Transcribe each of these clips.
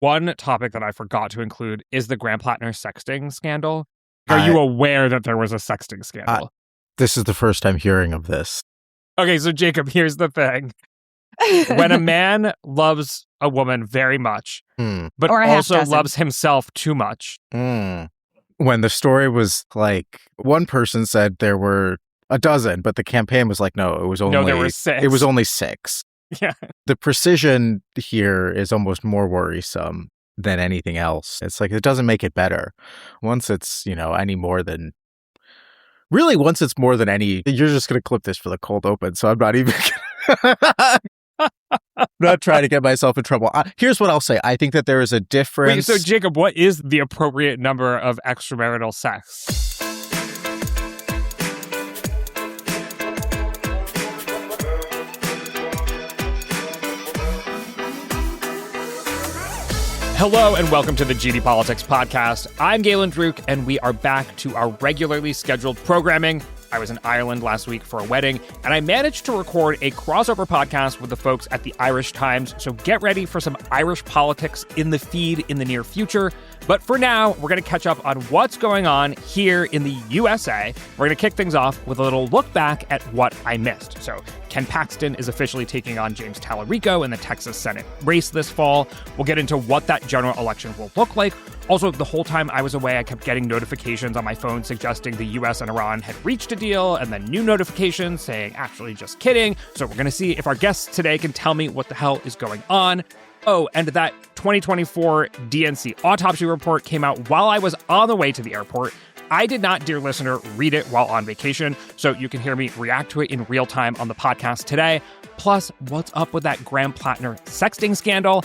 One topic that I forgot to include is the Graham Platner sexting scandal. Are you aware that there was a sexting scandal? This is the first I'm hearing of this. Okay, so Jacob, here's the thing. When a man loves a woman very much, but also loves himself too much. When the story was like, one person said there were a dozen, but the campaign was like, no, it was only... No, there were 6. It was only 6. Yeah. The precision here is almost more worrisome than anything else. It's like, it doesn't make it better. Once it's, any more than... Really, once it's more than any... You're just going to clip this for the cold open, so I'm not even... not trying to get myself in trouble. Here's what I'll say. I think that there is a difference... Wait, so Jacob, what is the appropriate number of extramarital sex? Hello and welcome to the GD Politics Podcast. I'm Galen Druk, and we are back to our regularly scheduled programming. I was in Ireland last week for a wedding, and I managed to record a crossover podcast with the folks at the Irish Times, so get ready for some Irish politics in the feed in the near future. But for now, we're going to catch up on what's going on here in the USA. We're going to kick things off with a little look back at what I missed. So Ken Paxton is officially taking on James Talarico in the Texas Senate race this fall. We'll get into what that general election will look like. Also, the whole time I was away, I kept getting notifications on my phone suggesting the US and Iran had reached a deal, and then new notifications saying, actually, just kidding. So we're going to see if our guests today can tell me what the hell is going on. Oh, and that 2024 DNC autopsy report came out while I was on the way to the airport. I did not, dear listener, read it while on vacation, so you can hear me react to it in real time on the podcast today. Plus, what's up with that Graham Platner sexting scandal?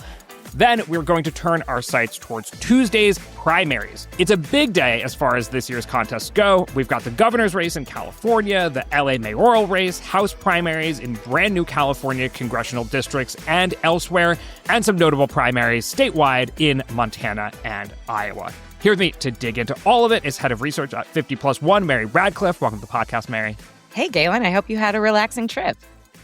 Then we're going to turn our sights towards Tuesday's primaries. It's a big day as far as this year's contests go. We've got the governor's race in California, the LA mayoral race, House primaries in brand new California congressional districts and elsewhere, and some notable primaries statewide in Montana and Iowa. Here with me to dig into all of it is head of research at 50+1, Mary Radcliffe. Welcome to the podcast, Mary. Hey, Galen. I hope you had a relaxing trip.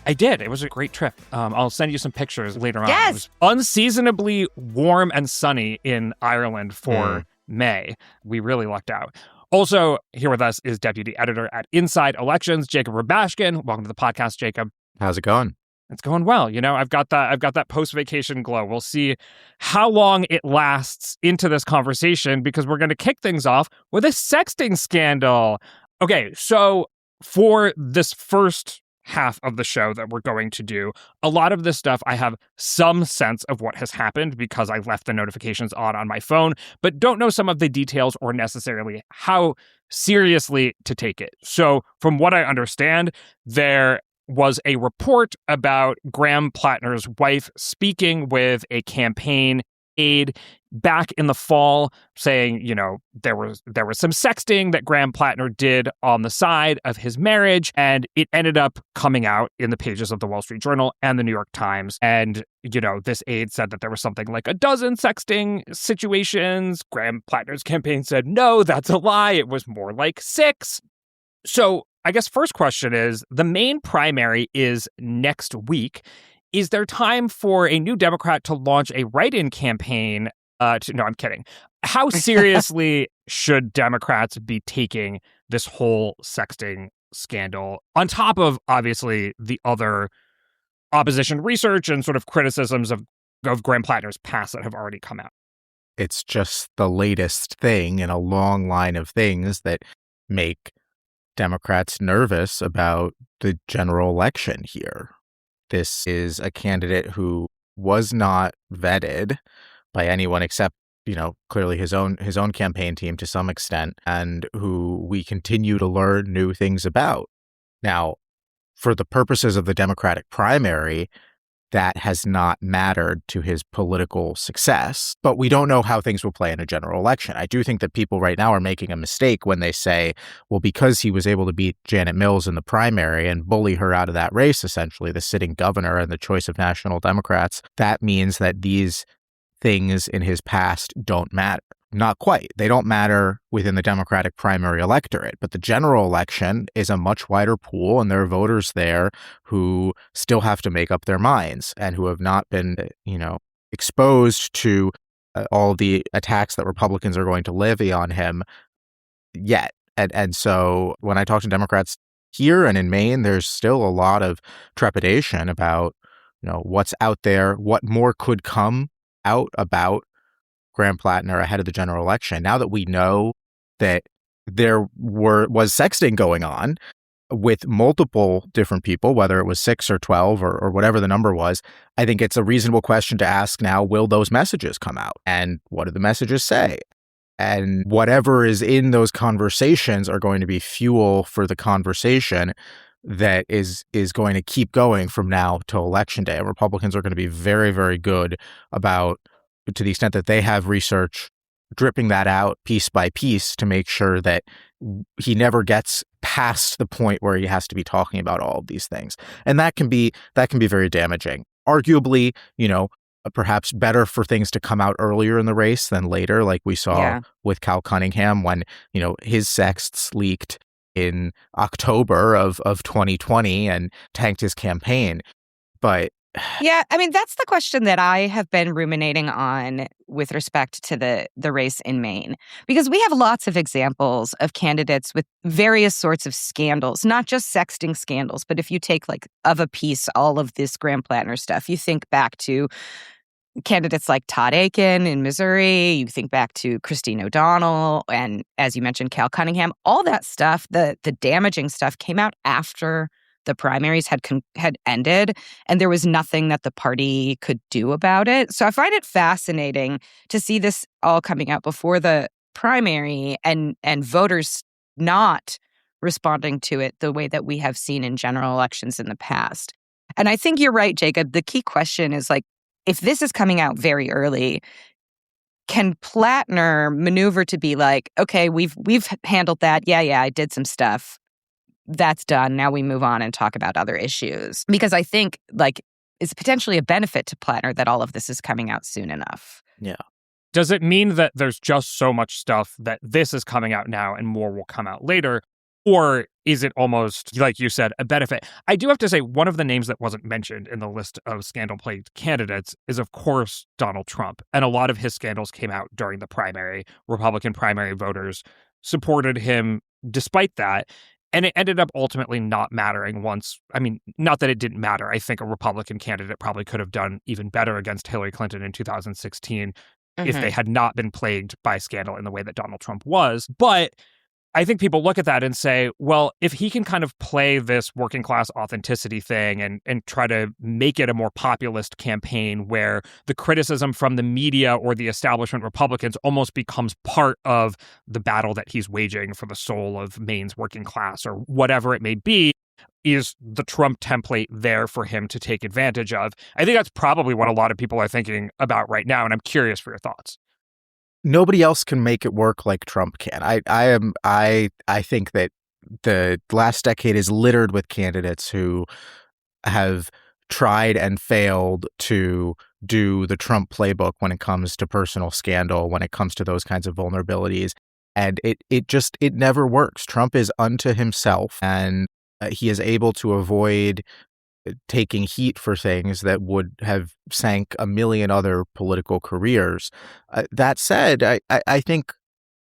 I did. It was a great trip. I'll send you some pictures later on. Yes. It was unseasonably warm and sunny in Ireland for May. We really lucked out. Also, here with us is deputy editor at Inside Elections, Jacob Rubashkin. Welcome to the podcast, Jacob. How's it going? It's going well. I've got that post-vacation glow. We'll see how long it lasts into this conversation because we're going to kick things off with a sexting scandal. Okay, so for this first half of the show that we're going to do, a lot of this stuff I have some sense of what has happened because I left the notifications on my phone, but don't know some of the details or necessarily how seriously to take it. So from what I understand, there was a report about Graham Platner's wife speaking with a campaign aide back in the fall saying, there was some sexting that Graham Platner did on the side of his marriage, and it ended up coming out in the pages of the Wall Street Journal and the New York Times. And, this aide said that there was something like a dozen sexting situations. Graham Platner's campaign said, no, that's a lie. It was more like 6. So I guess first question is, the Maine primary is next week. Is there time for a new Democrat to launch a write-in campaign? No, I'm kidding. How seriously should Democrats be taking this whole sexting scandal on top of, obviously, the other opposition research and sort of criticisms of Graham Platner's past that have already come out? It's just the latest thing in a long line of things that make Democrats nervous about the general election here. This is a candidate who was not vetted by anyone except, clearly his own campaign team to some extent, and who we continue to learn new things about. Now, for the purposes of the Democratic primary, that has not mattered to his political success, but we don't know how things will play in a general election. I do think that people right now are making a mistake when they say, well, because he was able to beat Janet Mills in the primary and bully her out of that race, essentially, the sitting governor and the choice of national Democrats, that means that these things in his past don't matter. Not quite. They don't matter within the Democratic primary electorate, but the general election is a much wider pool, and there are voters there who still have to make up their minds and who have not been, exposed to all the attacks that Republicans are going to levy on him yet. And so when I talk to Democrats here and in Maine, there's still a lot of trepidation about, what's out there, what more could come out about Graham Platner ahead of the general election. Now that we know that there was sexting going on with multiple different people, whether it was 6 or 12 or whatever the number was, I think it's a reasonable question to ask now, will those messages come out? And what do the messages say? And whatever is in those conversations are going to be fuel for the conversation that is going to keep going from now till Election Day. And Republicans are going to be very, very good about, to the extent that they have research, dripping that out piece by piece to make sure that he never gets past the point where he has to be talking about all of these things. And that can be very damaging. Arguably, perhaps better for things to come out earlier in the race than later, like we saw with Cal Cunningham when, his sexts leaked in October of 2020 and tanked his campaign. But yeah, I mean, that's the question that I have been ruminating on with respect to the race in Maine, because we have lots of examples of candidates with various sorts of scandals, not just sexting scandals, but if you take like of a piece all of this Graham Platner stuff, you think back to candidates like Todd Akin in Missouri, you think back to Christine O'Donnell, and as you mentioned, Cal Cunningham, all that stuff, the damaging stuff came out after the primaries had ended, and there was nothing that the party could do about it. So I find it fascinating to see this all coming out before the primary and voters not responding to it the way that we have seen in general elections in the past. And I think you're right, Jacob. The key question is like, if this is coming out very early, can Platner maneuver to be like, okay, we've handled that. Yeah, I did some stuff. That's done. Now we move on and talk about other issues. Because I think like it's potentially a benefit to Platner that all of this is coming out soon enough. Yeah. Does it mean that there's just so much stuff that this is coming out now and more will come out later? Or is it almost, like you said, a benefit? I do have to say, one of the names that wasn't mentioned in the list of scandal-plagued candidates is, of course, Donald Trump. And a lot of his scandals came out during the primary. Republican primary voters supported him despite that. And it ended up ultimately not mattering once. I mean, not that it didn't matter. I think a Republican candidate probably could have done even better against Hillary Clinton in 2016 if they had not been plagued by scandal in the way that Donald Trump was. But I think people look at that and say, well, if he can kind of play this working class authenticity thing and try to make it a more populist campaign where the criticism from the media or the establishment Republicans almost becomes part of the battle that he's waging for the soul of Maine's working class or whatever it may be, is the Trump template there for him to take advantage of? I think that's probably what a lot of people are thinking about right now, and I'm curious for your thoughts. Nobody else can make it work like Trump can. I think that the last decade is littered with candidates who have tried and failed to do the Trump playbook when it comes to personal scandal, when it comes to those kinds of vulnerabilities. And it never works. Trump is unto himself, and he is able to avoid taking heat for things that would have sank a million other political careers. That said, I think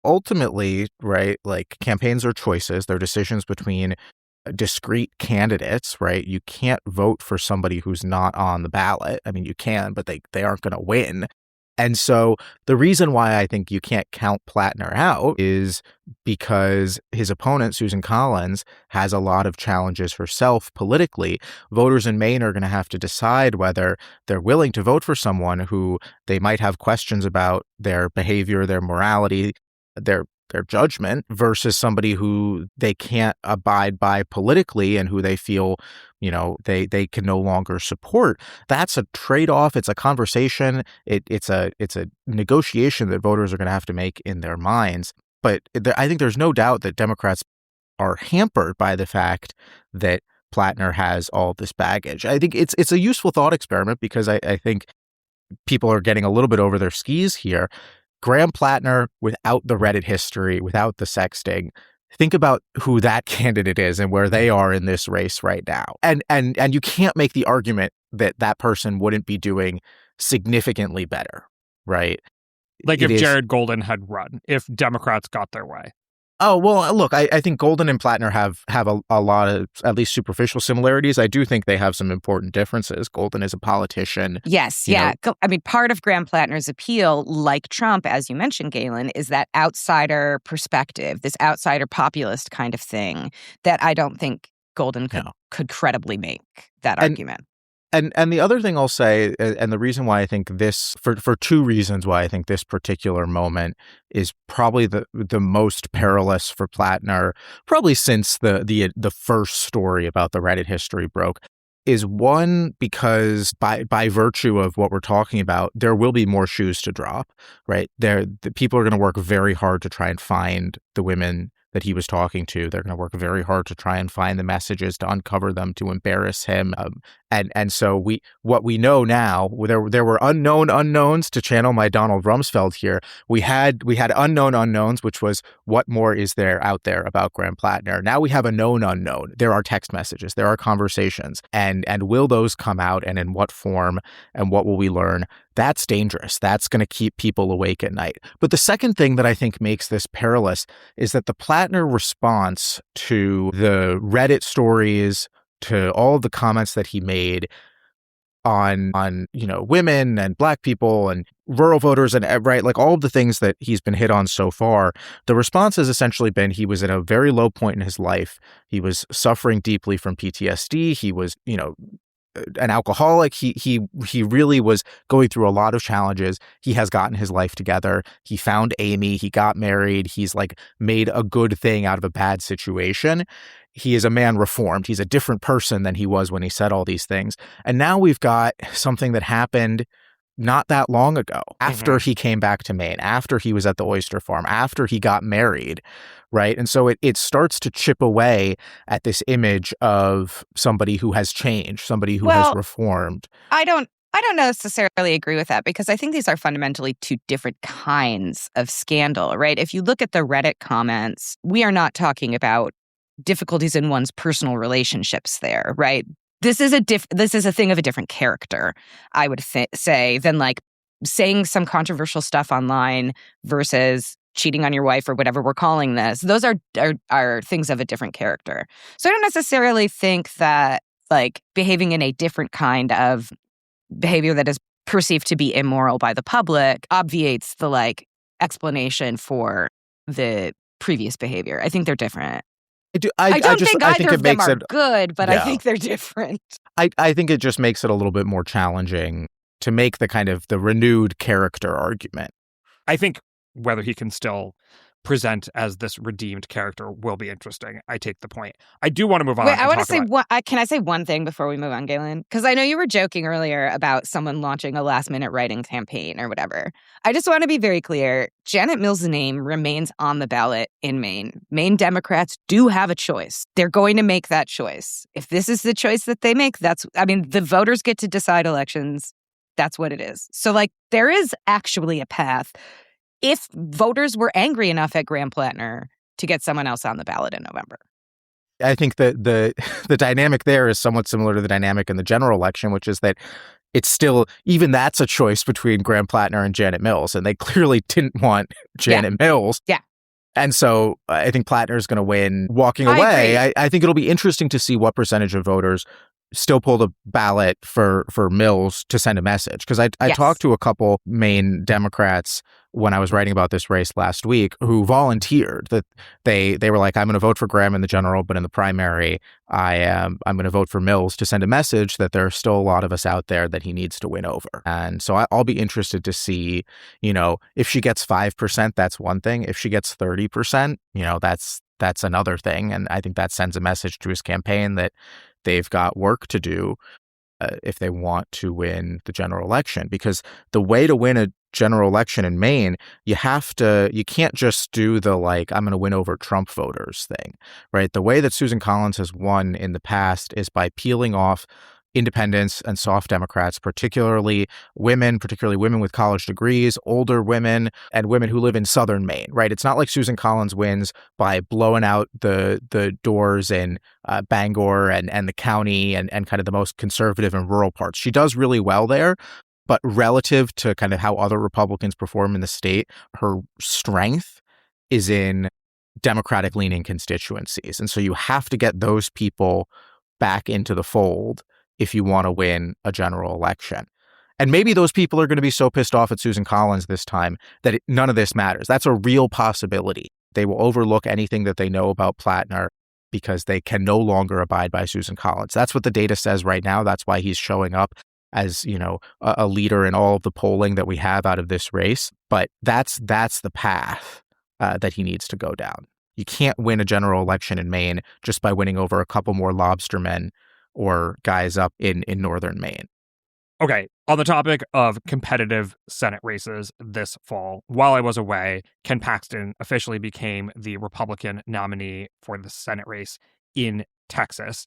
ultimately, right, like campaigns are choices. They're decisions between discrete candidates, right? You can't vote for somebody who's not on the ballot. I mean, you can, but they aren't going to win. And so the reason why I think you can't count Platner out is because his opponent, Susan Collins, has a lot of challenges herself politically. Voters in Maine are going to have to decide whether they're willing to vote for someone who they might have questions about their behavior, their morality, their judgment versus somebody who they can't abide by politically and who they feel, they can no longer support. That's a trade-off. It's a conversation. It's a negotiation that voters are going to have to make in their minds. But I think there's no doubt that Democrats are hampered by the fact that Platner has all this baggage. I think it's a useful thought experiment because I think people are getting a little bit over their skis here. Graham Platner, without the Reddit history, without the sexting, think about who that candidate is and where they are in this race right now. And you can't make the argument that that person wouldn't be doing significantly better, right? Like if Jared Golden had run, if Democrats got their way. Oh, well, look, I think Golden and Platner have a lot of at least superficial similarities. I do think they have some important differences. Golden is a politician. Yes, yeah. I mean, part of Graham Platner's appeal, like Trump, as you mentioned, Galen, is that outsider perspective, this outsider populist kind of thing that I don't think Golden could credibly make that argument. And the other thing I'll say, and the reason why I think this, for two reasons why I think this particular moment is probably the most perilous for Platner, probably since the first story about the Reddit history broke, is one, because by virtue of what we're talking about, there will be more shoes to drop, right? The people are going to work very hard to try and find the women that he was talking to. They're going to work very hard to try and find the messages, to uncover them, to embarrass him. And so what we know now, there were unknown unknowns, to channel my Donald Rumsfeld here. We had unknown unknowns, which was what more is there out there about Graham Platner. Now we have a known unknown. There are text messages, there are conversations, and will those come out, and in what form, and what will we learn? That's dangerous. That's going to keep people awake at night. But the second thing that I think makes this perilous is that the Platner response to the Reddit stories, to all of the comments that he made on women and Black people and rural voters and right, like all of the things that he's been hit on so far, the response has essentially been he was at a very low point in his life. He was suffering deeply from PTSD. He was, an alcoholic. He really was going through a lot of challenges. He has gotten his life together. He found Amy. He got married. He's like made a good thing out of a bad situation. He is a man reformed. He's a different person than he was when he said all these things. And now we've got something that happened not that long ago, after he came back to Maine, after he was at the oyster farm, after he got married, right? And so it starts to chip away at this image of somebody who has changed, somebody who has reformed. I don't necessarily agree with that, because I think these are fundamentally two different kinds of scandal, right? If you look at the Reddit comments, we are not talking about difficulties in one's personal relationships there, right? This is a thing of a different character, I would say, than like saying some controversial stuff online versus cheating on your wife or whatever we're calling this. Those are things of a different character. So I don't necessarily think that like behaving in a different kind of behavior that is perceived to be immoral by the public obviates the like explanation for the previous behavior. I think they're different. I don't think either of them are good, but I think they're different. I think it just makes it a little bit more challenging to make the kind of the renewed character argument. I think whether he can still present as this redeemed character will be interesting. I take the point. I do want to move on. Wait, I want to say can I say one thing before we move on, Galen? Because I know you were joking earlier about someone launching a last-minute writing campaign or whatever. I just want to be very clear. Janet Mills' name remains on the ballot in Maine. Maine Democrats do have a choice. They're going to make that choice. If this is the choice that they make, the voters get to decide elections. That's what it is. So, like, there is actually a path if voters were angry enough at Graham Platner to get someone else on the ballot in November. I think that the dynamic there is somewhat similar to the dynamic in the general election, which is that it's still, even that's a choice between Graham Platner and Janet Mills, and they clearly didn't want Janet Mills. Yeah. And so I think Platner is going to win walking away. I think it'll be interesting to see what percentage of voters still pull the ballot for Mills to send a message. Because I talked to a couple Maine Democrats when I was writing about this race last week who volunteered that they were like, I'm going to vote for Graham in the general, but in the primary, I'm going to vote for Mills to send a message that there are still a lot of us out there that he needs to win over. And so I'll be interested to see, if she gets 5%, that's one thing. If she gets 30%, that's another thing. And I think that sends a message to his campaign that they've got work to do if they want to win the general election. Because the way to win a general election in Maine, you can't just do the like, I'm going to win over Trump voters thing, right? The way that Susan Collins has won in the past is by peeling off independents and soft Democrats, particularly women with college degrees, older women, and women who live in southern Maine, right? It's not like Susan Collins wins by blowing out the doors in Bangor and the county and kind of the most conservative and rural parts. She does really well there, But relative to kind of how other Republicans perform in the state, her strength is in Democratic-leaning constituencies. And so you have to get those people back into the fold if you want to win a general election. And maybe those people are going to be so pissed off at Susan Collins this time that none of this matters. That's a real possibility. They will overlook anything that they know about Platner because they can no longer abide by Susan Collins. That's what the data says right now. That's why he's showing up as, a leader in all of the polling that we have out of this race. But that's the path that he needs to go down. You can't win a general election in Maine just by winning over a couple more lobstermen or guys up in northern Maine. Okay, on the topic of competitive Senate races this fall, while I was away, Ken Paxton officially became the Republican nominee for the Senate race in Texas.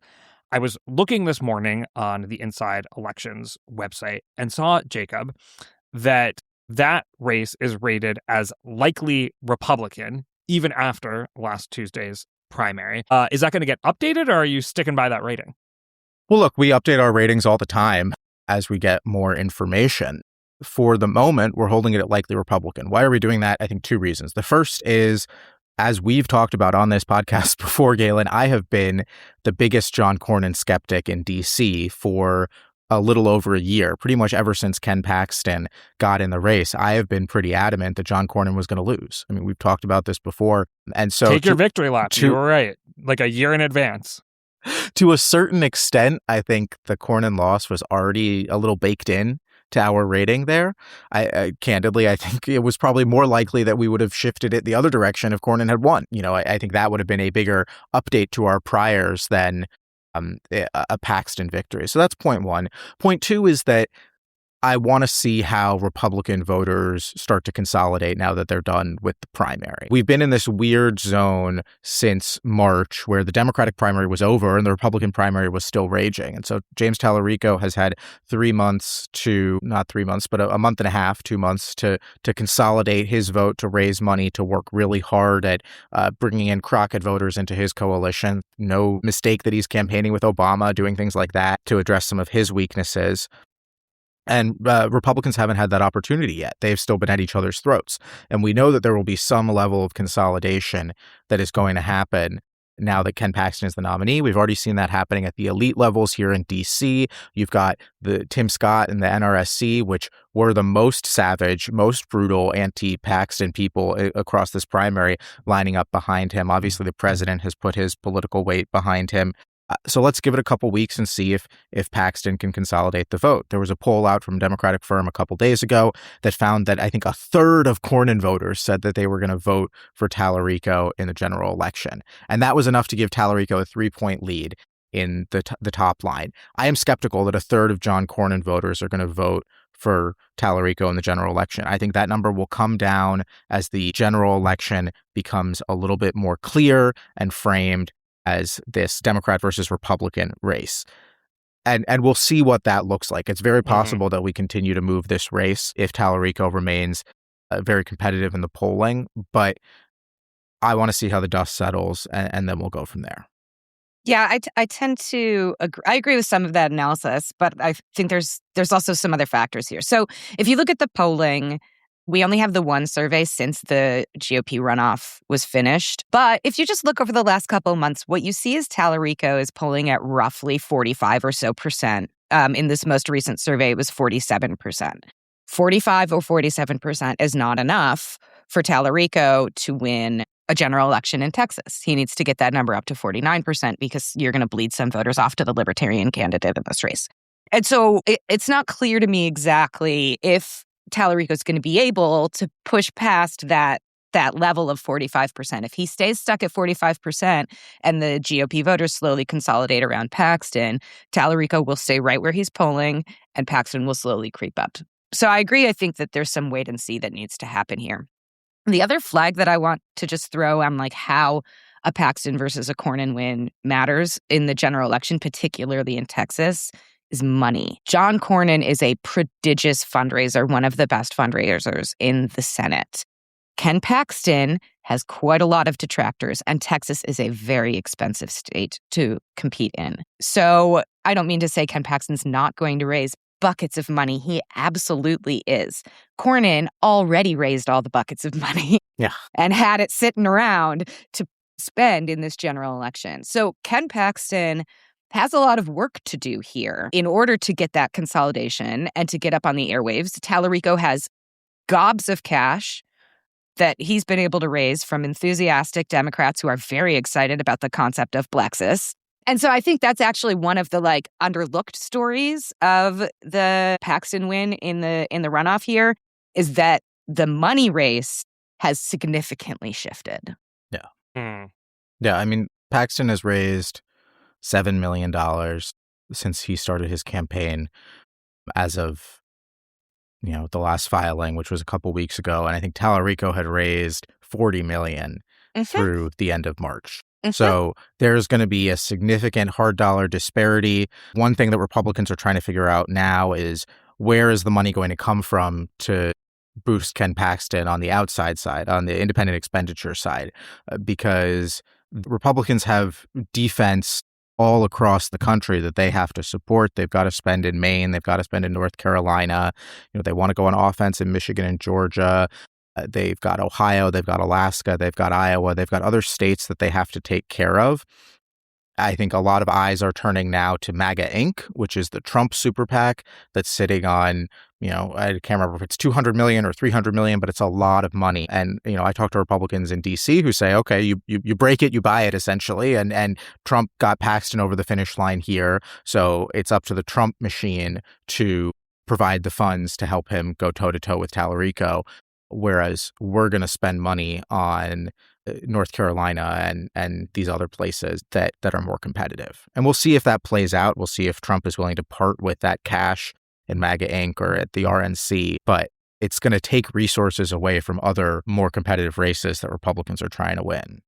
I was looking this morning on the Inside Elections website and saw, Jacob, that race is rated as likely Republican even after last Tuesday's primary. Is that going to get updated, or are you sticking by that rating? Well, look, we update our ratings all the time as we get more information. For the moment, we're holding it at likely Republican. Why are we doing that? I think two reasons. The first is, as we've talked about on this podcast before, Galen, I have been the biggest John Cornyn skeptic in D.C. for a little over a year. Pretty much ever since Ken Paxton got in the race, I have been pretty adamant that John Cornyn was going to lose. I mean, we've talked about this before. And so take your victory lap. You were right. Like a year in advance. To a certain extent, I think the Cornyn loss was already a little baked in to our rating there. Candidly, I think it was probably more likely that we would have shifted it the other direction if Cornyn had won. I think that would have been a bigger update to our priors than a Paxton victory. So that's point one. Point two is that I want to see how Republican voters start to consolidate now that they're done with the primary. We've been in this weird zone since March where the Democratic primary was over and the Republican primary was still raging. And so James Talarico has had 3 months not 3 months, but a month and a half, 2 months to consolidate his vote, to raise money, to work really hard at bringing in Crockett voters into his coalition. No mistake that he's campaigning with Obama, doing things like that to address some of his weaknesses. And Republicans haven't had that opportunity yet. They've still been at each other's throats. And we know that there will be some level of consolidation that is going to happen now that Ken Paxton is the nominee. We've already seen that happening at the elite levels here in D.C. You've got the Tim Scott and the NRSC, which were the most savage, most brutal anti-Paxton people across this primary lining up behind him. Obviously, the president has put his political weight behind him. So let's give it a couple weeks and see if Paxton can consolidate the vote. There was a poll out from a Democratic firm a couple days ago that found that I think a third of Cornyn voters said that they were going to vote for Talarico in the general election. And that was enough to give Talarico a 3-point lead in the top line. I am skeptical that a third of John Cornyn voters are going to vote for Talarico in the general election. I think that number will come down as the general election becomes a little bit more clear and framed as this Democrat versus Republican race. And we'll see what that looks like. It's very possible that we continue to move this race if Talarico remains very competitive in the polling. But I want to see how the dust settles, and then we'll go from there. Yeah, I tend to agree. I agree with some of that analysis, but I think there's also some other factors here. So if you look at the polling, we only have the one survey since the GOP runoff was finished. But if you just look over the last couple of months, what you see is Talarico is polling at roughly 45 or so percent. In this most recent survey, it was 47%. 45 or 47% is not enough for Talarico to win a general election in Texas. He needs to get that number up to 49% because you're going to bleed some voters off to the Libertarian candidate in this race. And so it's not clear to me exactly if Talarico is going to be able to push past that level of 45%. If he stays stuck at 45% and the GOP voters slowly consolidate around Paxton, Talarico will stay right where he's polling and Paxton will slowly creep up. So I agree. I think that there's some wait and see that needs to happen here. The other flag that I want to just throw on like how a Paxton versus a Cornyn win matters in the general election, particularly in Texas, is money. John Cornyn is a prodigious fundraiser, one of the best fundraisers in the Senate. Ken Paxton has quite a lot of detractors, and Texas is a very expensive state to compete in. So I don't mean to say Ken Paxton's not going to raise, buckets of money. He absolutely is. Cornyn already raised all the buckets of money and had it sitting around to spend in this general election. So Ken Paxton has a lot of work to do here in order to get that consolidation and to get up on the airwaves. Talarico has gobs of cash that he's been able to raise from enthusiastic Democrats who are very excited about the concept of Blexus. And so I think that's actually one of the underlooked stories of the Paxton win in the runoff here, is that the money race has significantly shifted. Yeah. Yeah, I mean, Paxton has raised $7 million since he started his campaign as of, the last filing, which was a couple weeks ago. And I think Talarico had raised $40 million through the end of March. So there's going to be a significant hard dollar disparity. One thing that Republicans are trying to figure out now is, where is the money going to come from to boost Ken Paxton on the outside side, on the independent expenditure side? Because Republicans have defense all across the country that they have to support. They've got to spend in Maine. They've got to spend in North Carolina. They want to go on offense in Michigan and Georgia. They've got Ohio. They've got Alaska. They've got Iowa. They've got other states that they have to take care of. I think a lot of eyes are turning now to MAGA Inc., which is the Trump super PAC that's sitting on, I can't remember if it's $200 million or $300 million, but it's a lot of money. And, I talk to Republicans in D.C. who say, okay, you break it, you buy it, essentially. And Trump got Paxton over the finish line here. So it's up to the Trump machine to provide the funds to help him go toe-to-toe with Talarico. Whereas we're going to spend money on North Carolina and these other places that are more competitive. And we'll see if that plays out. We'll see if Trump is willing to part with that cash in MAGA Inc. or at the RNC. But it's going to take resources away from other more competitive races that Republicans are trying to win.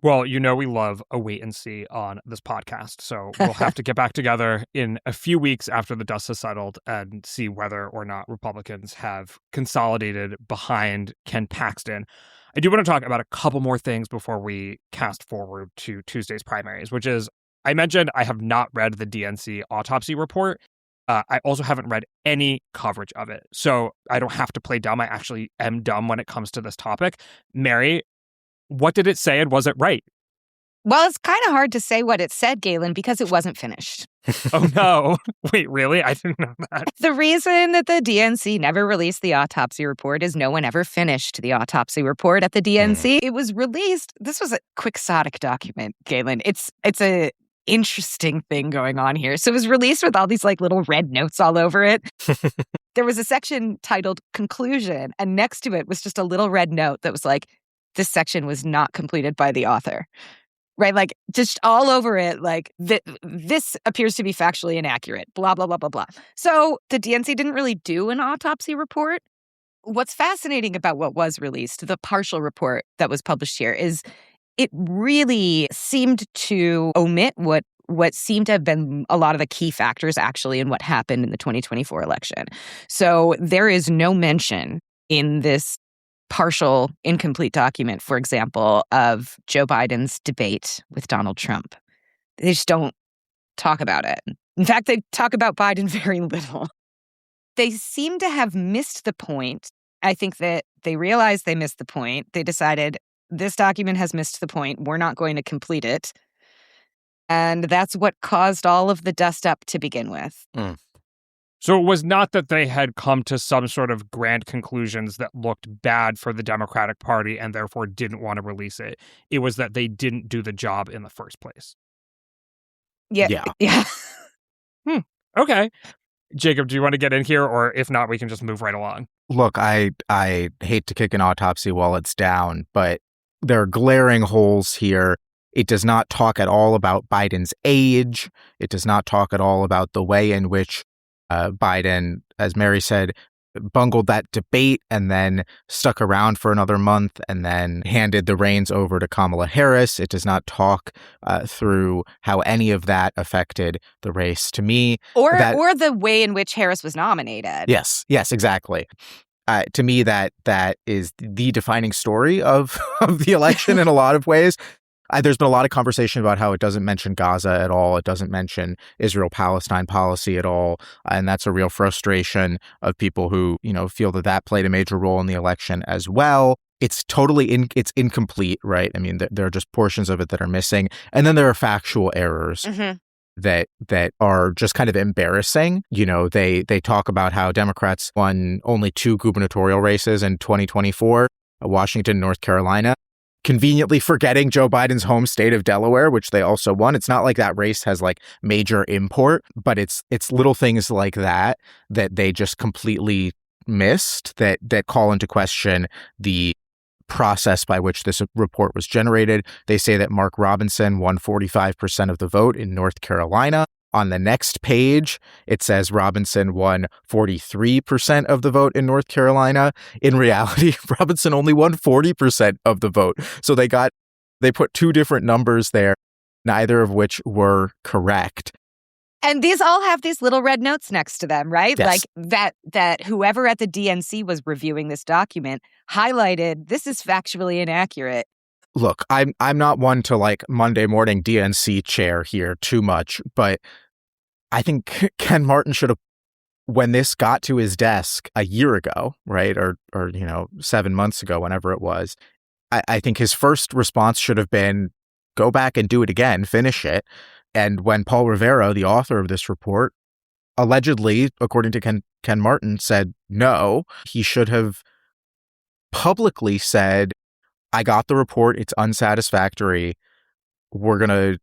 Well, we love a wait and see on this podcast. So we'll have to get back together in a few weeks after the dust has settled and see whether or not Republicans have consolidated behind Ken Paxton. I do want to talk about a couple more things before we cast forward to Tuesday's primaries, which is, I mentioned I have not read the DNC autopsy report. I also haven't read any coverage of it. So I don't have to play dumb. I actually am dumb when it comes to this topic. Mary, what did it say, and was it right? Well, it's kind of hard to say what it said, Galen, because it wasn't finished. Oh, no. Wait, really? I didn't know that. The reason that the DNC never released the autopsy report is no one ever finished the autopsy report at the DNC. It was released. This was a quixotic document, Galen. It's a interesting thing going on here. So it was released with all these little red notes all over it. There was a section titled Conclusion, and next to it was just a little red note that was like, this section was not completed by the author. Right? Just all over it, this appears to be factually inaccurate, blah, blah, blah, blah, blah. So the DNC didn't really do an autopsy report. What's fascinating about what was released, the partial report that was published here, is it really seemed to omit what seemed to have been a lot of the key factors actually in what happened in the 2024 election. So there is no mention in this partial, incomplete document, for example, of Joe Biden's debate with Donald Trump. They just don't talk about it. In fact, they talk about Biden very little. They seem to have missed the point. I think that they realized they missed the point. They decided, this document has missed the point. We're not going to complete it. And that's what caused all of the dust up to begin with. So it was not that they had come to some sort of grand conclusions that looked bad for the Democratic Party and therefore didn't want to release it. It was that they didn't do the job in the first place. Yeah. Okay. Jacob, do you want to get in here? Or if not, we can just move right along. Look, I hate to kick an autopsy while it's down, but there are glaring holes here. It does not talk at all about Biden's age. It does not talk at all about the way in which Biden, as Mary said, bungled that debate and then stuck around for another month and then handed the reins over to Kamala Harris. It does not talk through how any of that affected the race. To me, or the way in which Harris was nominated. Yes, exactly. To me, that is the defining story of the election in a lot of ways. There's been a lot of conversation about how it doesn't mention Gaza at all. It doesn't mention Israel-Palestine policy at all. And that's a real frustration of people who, feel that that played a major role in the election as well. It's totally it's incomplete, right? I mean, there are just portions of it that are missing. And then there are factual errors that are just kind of embarrassing. They talk about how Democrats won only 2 gubernatorial races in 2024, Washington, North Carolina, conveniently forgetting Joe Biden's home state of Delaware, which they also won. It's not like that race has like major import, but it's little things like that they just completely missed that call into question the process by which this report was generated. They say that Mark Robinson won 45% of the vote in North Carolina. On the next page, it says Robinson won 43% of the vote in North Carolina. In reality, Robinson only won 40% of the vote. So they put 2 different numbers there, neither of which were correct. And these all have these little red notes next to them, right? Yes. Like that whoever at the DNC was reviewing this document highlighted, this is factually inaccurate. Look, I'm not one to like Monday morning DNC chair here too much, but I think Ken Martin should have, when this got to his desk a year ago, right, or 7 months ago, whenever it was, I think his first response should have been, go back and do it again, finish it. And when Paul Rivera, the author of this report, allegedly, according to Ken Martin, said no, he should have publicly said, I got the report, it's unsatisfactory, we're going to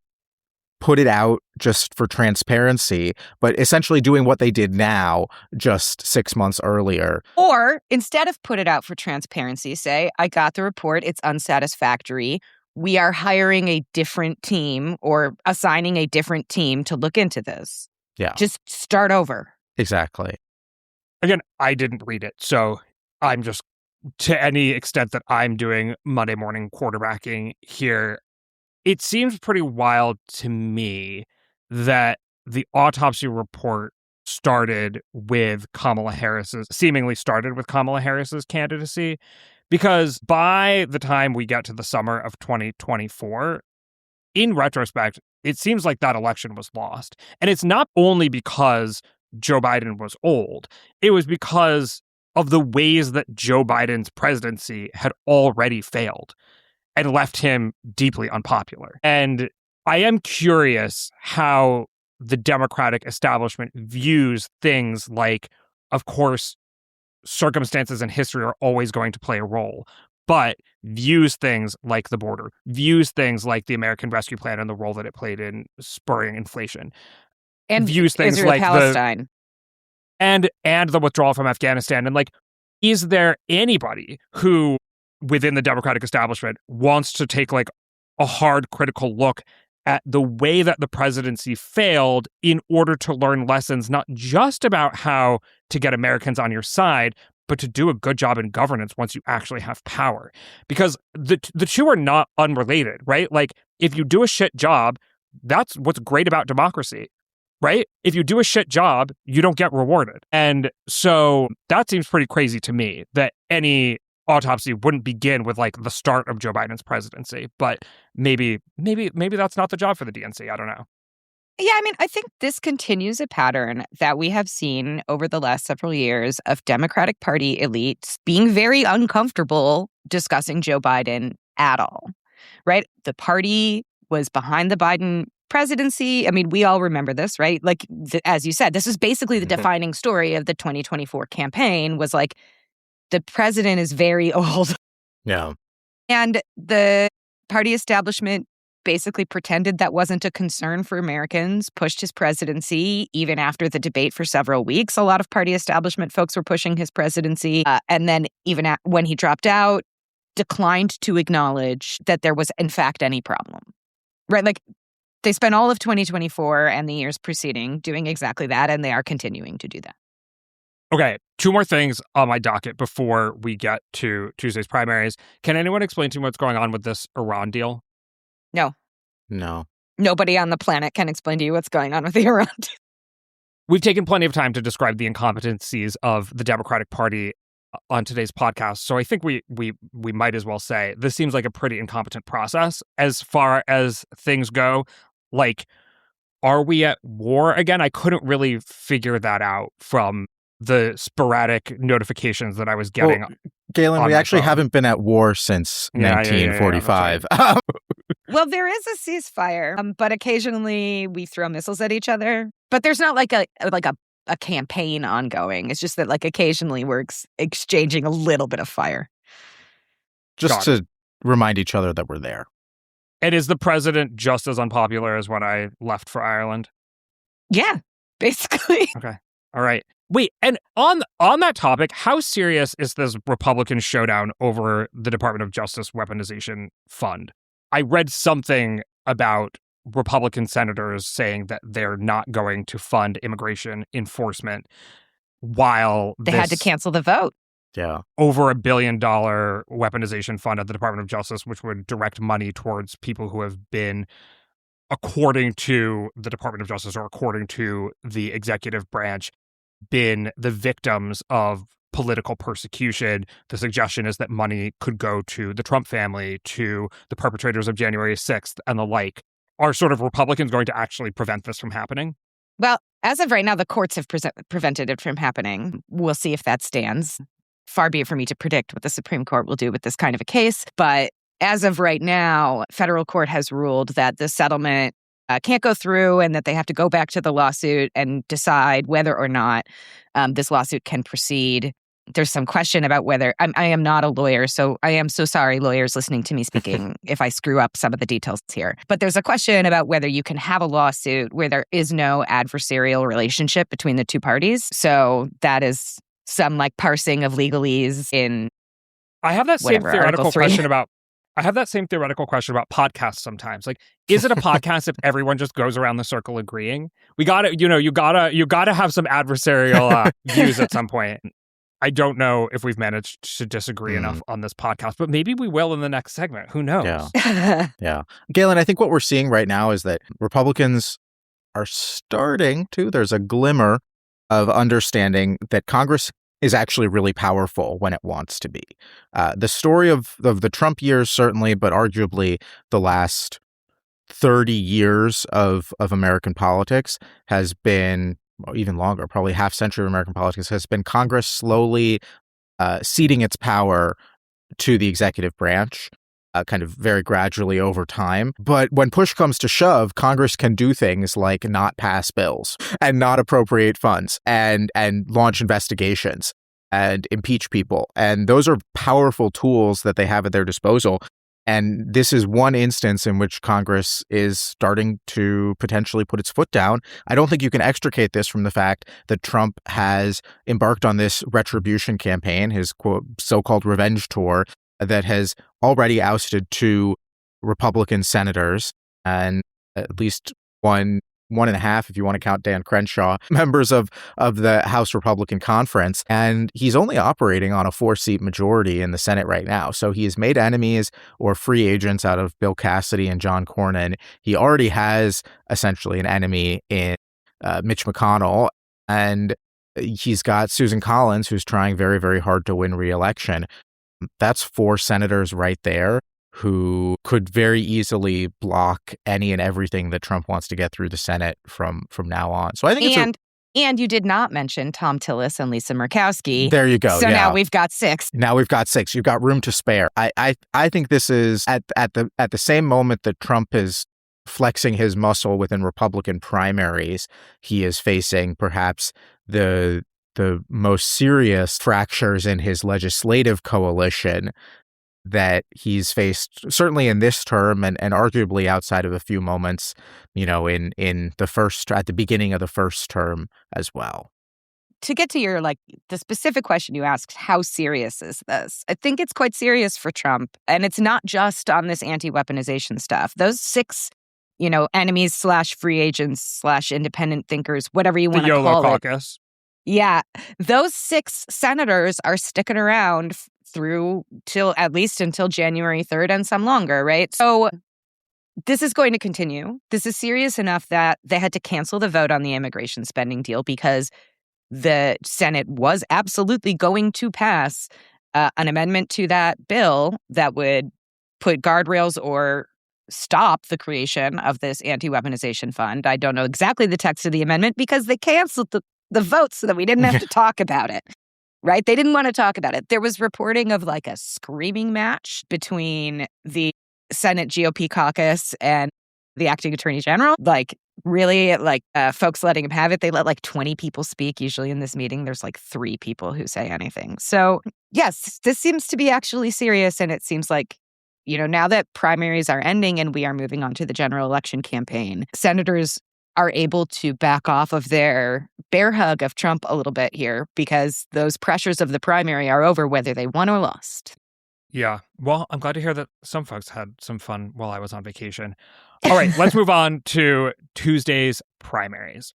put it out just for transparency, but essentially doing what they did now just 6 months earlier. Or instead of put it out for transparency, say, I got the report, it's unsatisfactory. We are hiring a different team or assigning a different team to look into this. Yeah. Just start over. Exactly. Again, I didn't read it, so I'm just, to any extent that I'm doing Monday morning quarterbacking here, it seems pretty wild to me that the autopsy report seemingly started with Kamala Harris's candidacy, because by the time we get to the summer of 2024, in retrospect, it seems like that election was lost. And it's not only because Joe Biden was old, it was because of the ways that Joe Biden's presidency had already failed and left him deeply unpopular. And I am curious how the Democratic establishment views things like, of course, circumstances and history are always going to play a role, but views things like the border, views things like the American Rescue Plan and the role that it played in spurring inflation, And views things Israel, like Palestine. and the withdrawal from Afghanistan. And like, is there anybody who within the Democratic establishment wants to take like a hard critical look at the way that the presidency failed in order to learn lessons, not just about how to get Americans on your side, but to do a good job in governance once you actually have power? Because the two are not unrelated, right? Like, if you do a shit job, that's what's great about democracy, right? If you do a shit job, you don't get rewarded. And so that seems pretty crazy to me, that any autopsy wouldn't begin with like the start of Joe Biden's presidency. But maybe that's not the job for the DNC. I don't know. Yeah, I mean, I think this continues a pattern that we have seen over the last several years of Democratic Party elites being very uncomfortable discussing Joe Biden at all, right? The party was behind the Biden presidency. I mean, we all remember this, right? Like, as you said, this is basically the defining story of the 2024 campaign, was like, the president is very old. Yeah. And the party establishment basically pretended that wasn't a concern for Americans, pushed his presidency even after the debate for several weeks. A lot of party establishment folks were pushing his presidency. And then even when he dropped out, declined to acknowledge that there was, in fact, any problem. Right? Like, they spent all of 2024 and the years preceding doing exactly that, and they are continuing to do that. Okay, 2 more things on my docket before we get to Tuesday's primaries. Can anyone explain to me what's going on with this Iran deal? No. Nobody on the planet can explain to you what's going on with the Iran deal. We've taken plenty of time to describe the incompetencies of the Democratic Party on today's podcast. So I think we might as well say this seems like a pretty incompetent process as far as things go. Like, are we at war again? I couldn't really figure that out from the sporadic notifications that I was getting. Well, Galen, we actually haven't been at war since 1945. Yeah, Well, there is a ceasefire, but occasionally we throw missiles at each other. But there's not like a campaign ongoing. It's just that like occasionally we're exchanging a little bit of fire. Just to remind each other that we're there. And is the president just as unpopular as when I left for Ireland? Yeah, basically. Okay. All right. Wait, and on that topic, how serious is this Republican showdown over the Department of Justice weaponization fund? I read something about Republican senators saying that they're not going to fund immigration enforcement while they had to cancel the vote. Yeah. Over $1 billion weaponization fund at the Department of Justice, which would direct money towards people who have been, according to the Department of Justice or according to the executive branch, been the victims of political persecution. The suggestion is that money could go to the Trump family, to the perpetrators of January 6th and the like. Are sort of Republicans going to actually prevent this from happening? Well, as of right now, the courts have prevented it from happening. We'll see if that stands. Far be it for me to predict what the Supreme Court will do with this kind of a case. But as of right now, federal court has ruled that the settlement can't go through and that they have to go back to the lawsuit and decide whether or not this lawsuit can proceed. There's some question about whether I am not a lawyer, so I am so sorry, lawyers listening to me speaking, if I screw up some of the details here. But there's a question about whether you can have a lawsuit where there is no adversarial relationship between the two parties. So that is some like parsing of legalese in. I have that same theoretical question about. I have that same theoretical question about podcasts sometimes. Like, is it a podcast if everyone just goes around the circle agreeing? We gotta, you gotta have some adversarial views at some point. I don't know if we've managed to disagree enough on this podcast, but maybe we will in the next segment. Who knows? Yeah. Galen, I think what we're seeing right now is that Republicans are starting to, there's a glimmer of understanding that Congress is actually really powerful when it wants to be. The story of the Trump years, certainly, but arguably the last 30 years of American politics has been, well, even longer, probably half century of American politics, has been Congress slowly ceding its power to the executive branch, kind of very gradually over time. But when push comes to shove, Congress can do things like not pass bills and not appropriate funds and launch investigations and impeach people. And those are powerful tools that they have at their disposal. And this is one instance in which Congress is starting to potentially put its foot down. I don't think you can extricate this from the fact that Trump has embarked on this retribution campaign, his quote, so-called revenge tour, that has already ousted 2 Republican senators and at least one and a half, if you want to count Dan Crenshaw, members of the House Republican Conference. And he's only operating on a 4-seat majority in the Senate right now. So he has made enemies or free agents out of Bill Cassidy and John Cornyn. He already has essentially an enemy in Mitch McConnell. And he's got Susan Collins, who's trying very, very hard to win re-election. That's 4 senators right there who could very easily block any and everything that Trump wants to get through the Senate from now on. So I think and you did not mention Tom Tillis and Lisa Murkowski. There you go. So now we've got 6. Now we've got 6. You've got room to spare. I think this is at the same moment that Trump is flexing his muscle within Republican primaries, he is facing perhaps the most serious fractures in his legislative coalition that he's faced, certainly in this term and arguably outside of a few moments, in at the beginning of the first term as well. To get to your, the specific question you asked, how serious is this? I think it's quite serious for Trump. And it's not just on this anti-weaponization stuff. Those 6, enemies / free agents / independent thinkers, whatever you want to call it. The YOLO caucus. Yeah. Those 6 senators are sticking around at least until January 3rd and some longer, right? So this is going to continue. This is serious enough that they had to cancel the vote on the immigration spending deal because the Senate was absolutely going to pass an amendment to that bill that would put guardrails or stop the creation of this anti-weaponization fund. I don't know exactly the text of the amendment because they canceled the vote so that we didn't have to talk about it, right? They didn't want to talk about it. There was reporting of like a screaming match between the Senate GOP caucus and the acting attorney general. Like, really, like folks letting him have it. They let like 20 people speak. Usually in this meeting, there's like 3 people who say anything. So yes, this seems to be actually serious. And it seems like, now that primaries are ending and we are moving on to the general election campaign, senators are able to back off of their bear hug of Trump a little bit here because those pressures of the primary are over whether they won or lost. Yeah. Well, I'm glad to hear that some folks had some fun while I was on vacation. All right, let's move on to Tuesday's primaries.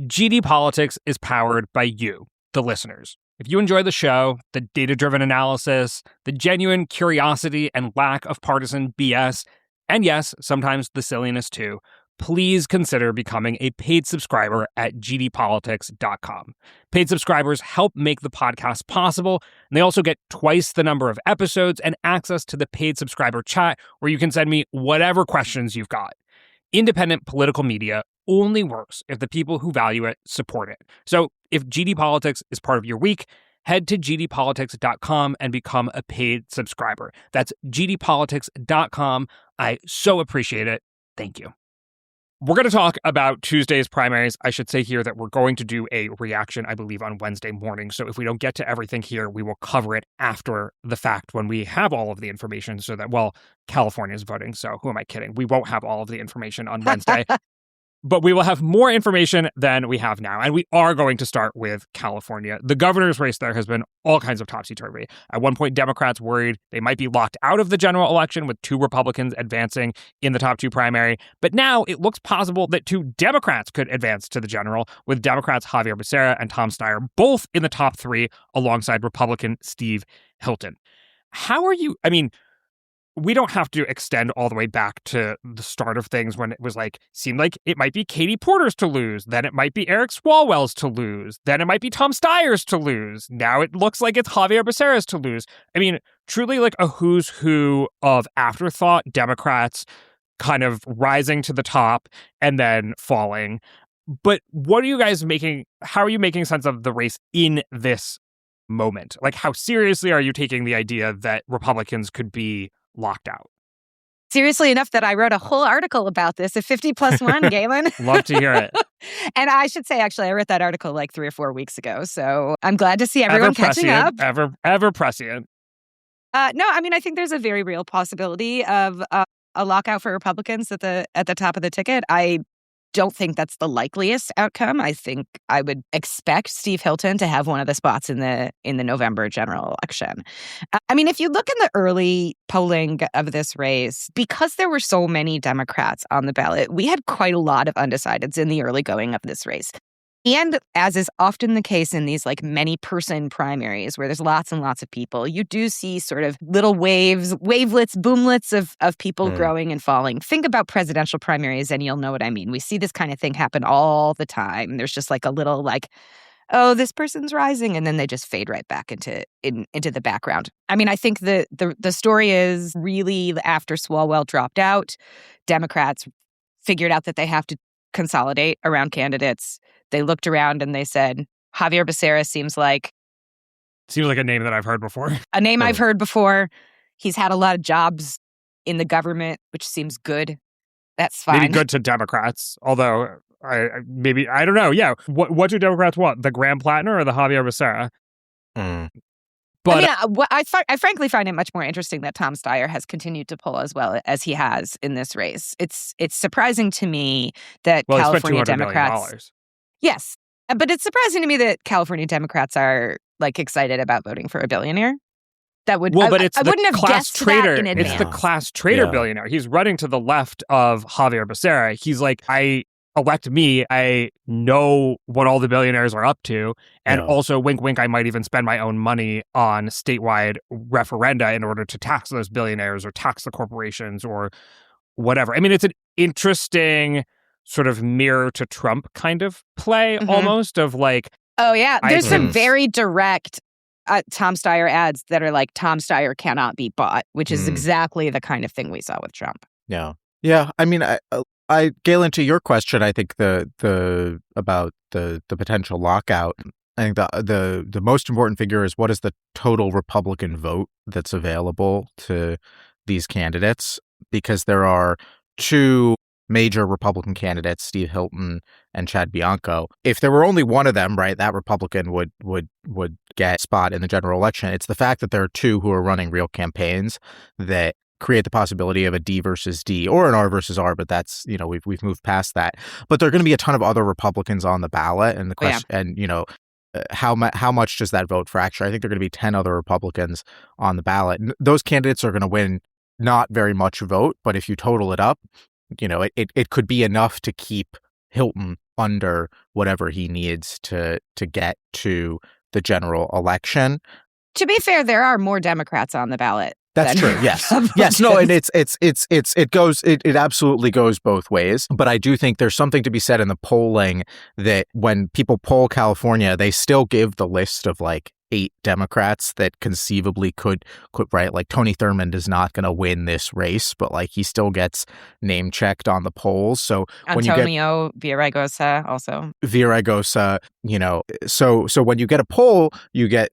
GD Politics is powered by you, the listeners. If you enjoy the show, the data-driven analysis, the genuine curiosity and lack of partisan BS, and yes, sometimes the silliness too, please consider becoming a paid subscriber at gdpolitics.com. Paid subscribers help make the podcast possible, and they also get twice the number of episodes and access to the paid subscriber chat where you can send me whatever questions you've got. Independent political media only works if the people who value it support it. So if GD Politics is part of your week, head to gdpolitics.com and become a paid subscriber. That's gdpolitics.com. I so appreciate it. Thank you. We're going to talk about Tuesday's primaries. I should say here that we're going to do a reaction, I believe, on Wednesday morning. So if we don't get to everything here, we will cover it after the fact when we have all of the information so that, well, California is voting. So who am I kidding? We won't have all of the information on Wednesday. But we will have more information than we have now. And we are going to start with California. The governor's race there has been all kinds of topsy-turvy. At one point, Democrats worried they might be locked out of the general election with 2 Republicans advancing in the top 2 primary. But now it looks possible that 2 Democrats could advance to the general, with Democrats Xavier Becerra and Tom Steyer both in the top 3 alongside Republican Steve Hilton. How are you? I mean, we don't have to extend all the way back to the start of things when it was like, seemed like it might be Katie Porter's to lose. Then it might be Eric Swalwell's to lose. Then it might be Tom Steyer's to lose. Now it looks like it's Xavier Becerra's to lose. I mean, truly like a who's who of afterthought Democrats kind of rising to the top and then falling. But what are you guys making? How are you making sense of the race in this moment? Like, how seriously are you taking the idea that Republicans could be locked out? Seriously enough that I wrote a whole article about this at 50+1, Galen. Love to hear it. And I should say, actually, I wrote that article like 3 or 4 weeks ago. So I'm glad to see everyone catching up. Ever prescient. No, I mean, I think there's a very real possibility of a lockout for Republicans at the top of the ticket. I don't think that's the likeliest outcome. I think I would expect Steve Hilton to have one of the spots in the November general election. I mean, if you look in the early polling of this race, because there were so many Democrats on the ballot, we had quite a lot of undecideds in the early going of this race. And as is often the case in these like many-person primaries where there's lots and lots of people, you do see sort of little wavelets, boomlets of people growing and falling. Think about presidential primaries and you'll know what I mean. We see this kind of thing happen all the time. There's just like a little like, oh, this person's rising, and then they just fade right back into the background. I mean, I think the story is really after Swalwell dropped out, Democrats figured out that they have to consolidate around candidates. They looked around and they said, Xavier Becerra seems like a name that I've heard before. A name I've heard before. He's had a lot of jobs in the government, which seems good. That's fine. Maybe good to Democrats, although I don't know. Yeah. What do Democrats want? The Graham Platner or the Xavier Becerra? But I frankly find it much more interesting that Tom Steyer has continued to poll as well as he has in this race. It's surprising to me that California Democrats. Yes, but it's surprising to me that California Democrats are like excited about voting for a billionaire. That would I wouldn't have guessed that in advance. It's the class traitor billionaire. He's running to the left of Xavier Becerra. He's like, elect me, I know what all the billionaires are up to. And also, wink, wink, I might even spend my own money on statewide referenda in order to tax those billionaires or tax the corporations or whatever. I mean, it's an interesting sort of mirror to Trump kind of play almost of like, Oh, yeah. I There's some can very direct Tom Steyer ads that are like, Tom Steyer cannot be bought, which is exactly the kind of thing we saw with Trump. Yeah. Yeah. I mean, Galen, to your question, I think the about the potential lockout, I think the most important figure is what is the total Republican vote that's available to these candidates, because there are two major Republican candidates, Steve Hilton and Chad Bianco. If there were only one of them, right, that Republican would get a spot in the general election. It's the fact that there are two who are running real campaigns that create the possibility of a D versus D or an R versus R, but that's, we've moved past that. But there are going to be a ton of other Republicans on the ballot, and the question, and how much does that vote fracture? I think there are going to be 10 other Republicans on the ballot. Those candidates are going to win not very much vote, but if you total it up, it could be enough to keep Hilton under whatever he needs to get to the general election. To be fair, there are more Democrats on the ballot. That's true. Yes. Yes. No. And it absolutely goes both ways. But I do think there's something to be said in the polling that when people poll California, they still give the list of like 8 Democrats that conceivably could right. Like Tony Thurmond is not going to win this race, but like he still gets name checked on the polls. So Antonio Villaraigosa also. Villaraigosa, so when you get a poll, you get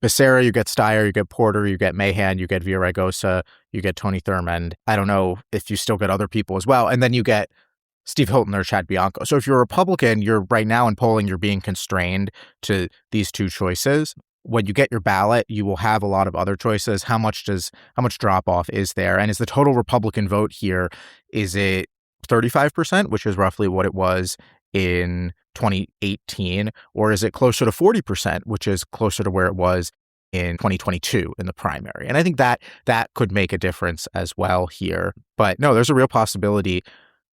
Becerra, you get Steyer, you get Porter, you get Mahan, you get Villaraigosa, you get Tony Thurmond. I don't know if you still get other people as well. And then you get Steve Hilton or Chad Bianco. So if you're a Republican, you're right now in polling, you're being constrained to these two choices. When you get your ballot, you will have a lot of other choices. How much drop off is there? And is the total Republican vote here, is it 35%, which is roughly what it was in 2018, or is it closer to 40%, which is closer to where it was in 2022 in the primary? And I think that could make a difference as well here. But no, there's a real possibility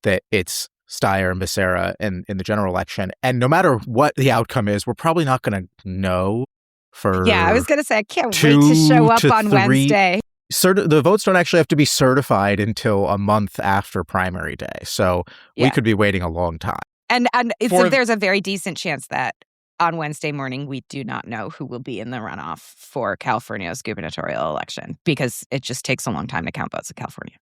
that it's Steyer and Becerra in the general election. And no matter what the outcome is, we're probably not going to know for I was going to say, I can't wait to show up on Wednesday. The votes don't actually have to be certified until a month after primary day. So we could be waiting a long time. And there's a very decent chance that on Wednesday morning, we do not know who will be in the runoff for California's gubernatorial election, because it just takes a long time to count votes in California.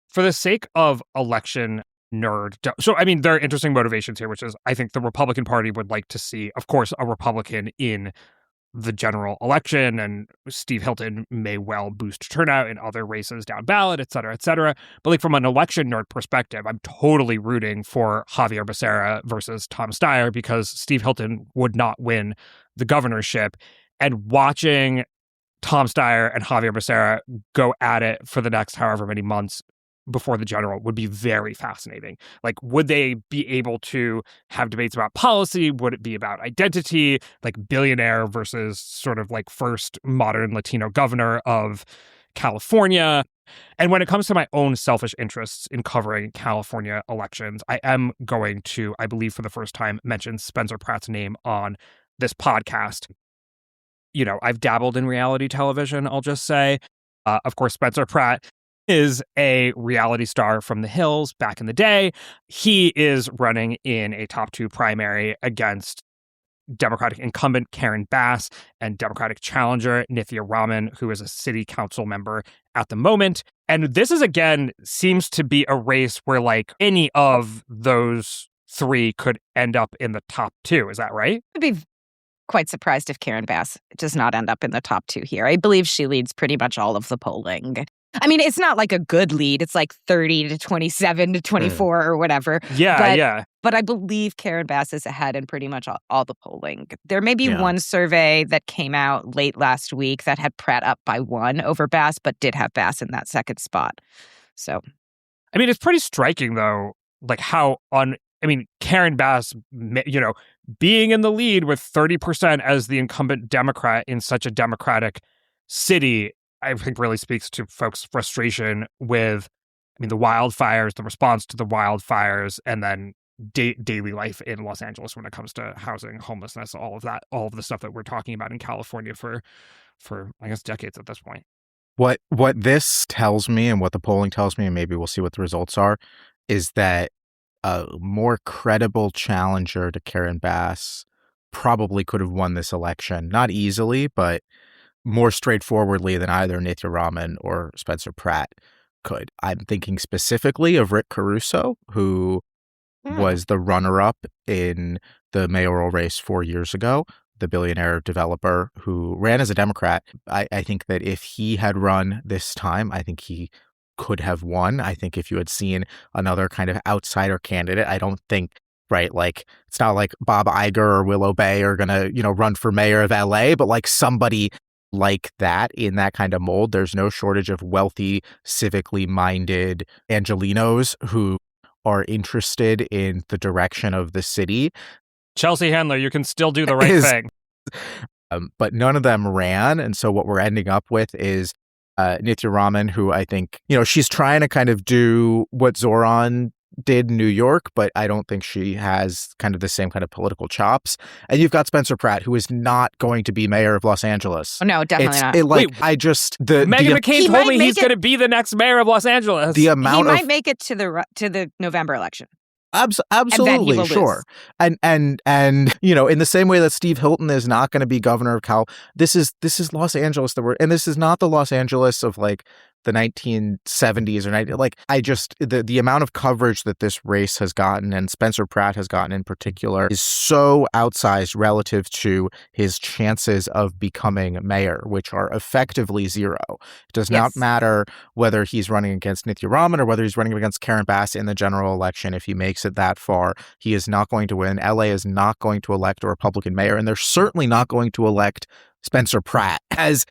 For the sake of election nerd, so I mean, there are interesting motivations here, which is I think the Republican Party would like to see, of course, a Republican in the general election, and Steve Hilton may well boost turnout in other races down ballot, et cetera, et cetera. But like from an election nerd perspective, I'm totally rooting for Javier Becerra versus Tom Steyer, because Steve Hilton would not win the governorship. And watching Tom Steyer and Javier Becerra go at it for the next however many months before the general would be very fascinating. Like, would they be able to have debates about policy? Would it be about identity, like billionaire versus sort of like first modern Latino governor of California? And when it comes to my own selfish interests in covering California elections, I am going to, I believe for the first time, mention Spencer Pratt's name on this podcast. I've dabbled in reality television, I'll just say. Of course, Spencer Pratt is a reality star from the Hills back in the day. He is running in a top 2 primary against Democratic incumbent Karen Bass and Democratic challenger Nithya Raman, who is a city council member at the moment. And this is, again, seems to be a race where like any of those 3 could end up in the top 2. Is that right? I'd be quite surprised if Karen Bass does not end up in the top 2 here. I believe she leads pretty much all of the polling. I mean, it's not like a good lead. It's like 30 to 27 to 24 or whatever. Yeah. But I believe Karen Bass is ahead in pretty much all the polling. There may be one survey that came out late last week that had Pratt up by 1 over Bass, but did have Bass in that second spot. So, I mean, it's pretty striking, though, like how Karen Bass, being in the lead with 30% as the incumbent Democrat in such a Democratic city, I think really speaks to folks' frustration with, the wildfires, the response to the wildfires, and then daily life in Los Angeles when it comes to housing, homelessness, all of that, all of the stuff that we're talking about in California for I guess decades at this point. What this tells me, and what the polling tells me, and maybe we'll see what the results are, is that a more credible challenger to Karen Bass probably could have won this election. Not easily, but more straightforwardly than either Nithya Raman or Spencer Pratt could. I'm thinking specifically of Rick Caruso, who was the runner-up in the mayoral race 4 years ago, the billionaire developer who ran as a Democrat. I think that if he had run this time, I think he could have won. I think if you had seen another kind of outsider candidate, I don't think, right, like, it's not like Bob Iger or Willow Bay are going to, run for mayor of LA, but like somebody like that in that kind of mold. There's no shortage of wealthy, civically minded Angelinos who are interested in the direction of the city. Chelsea Handler, you can still do the right thing. But none of them ran. And so what we're ending up with is Nithya Raman, who I think, she's trying to kind of do what Zoran did in New York, but I don't think she has kind of the same kind of political chops. And you've got Spencer Pratt, who is not going to be mayor of Los Angeles. Oh, no, definitely not. Meghan McCain told me he's going to be the next mayor of Los Angeles. He might make it to the November election. Absolutely, sure. And in the same way that Steve Hilton is not going to be governor of Cal, this is Los Angeles and this is not the Los Angeles of like the 1970s or 90s. Like, the amount of coverage that this race has gotten, and Spencer Pratt has gotten in particular, is so outsized relative to his chances of becoming mayor, which are effectively zero. It does not matter whether he's running against Nithya Raman or whether he's running against Karen Bass in the general election. If he makes it that far, he is not going to win. LA is not going to elect a Republican mayor, and they're certainly not going to elect Spencer Pratt as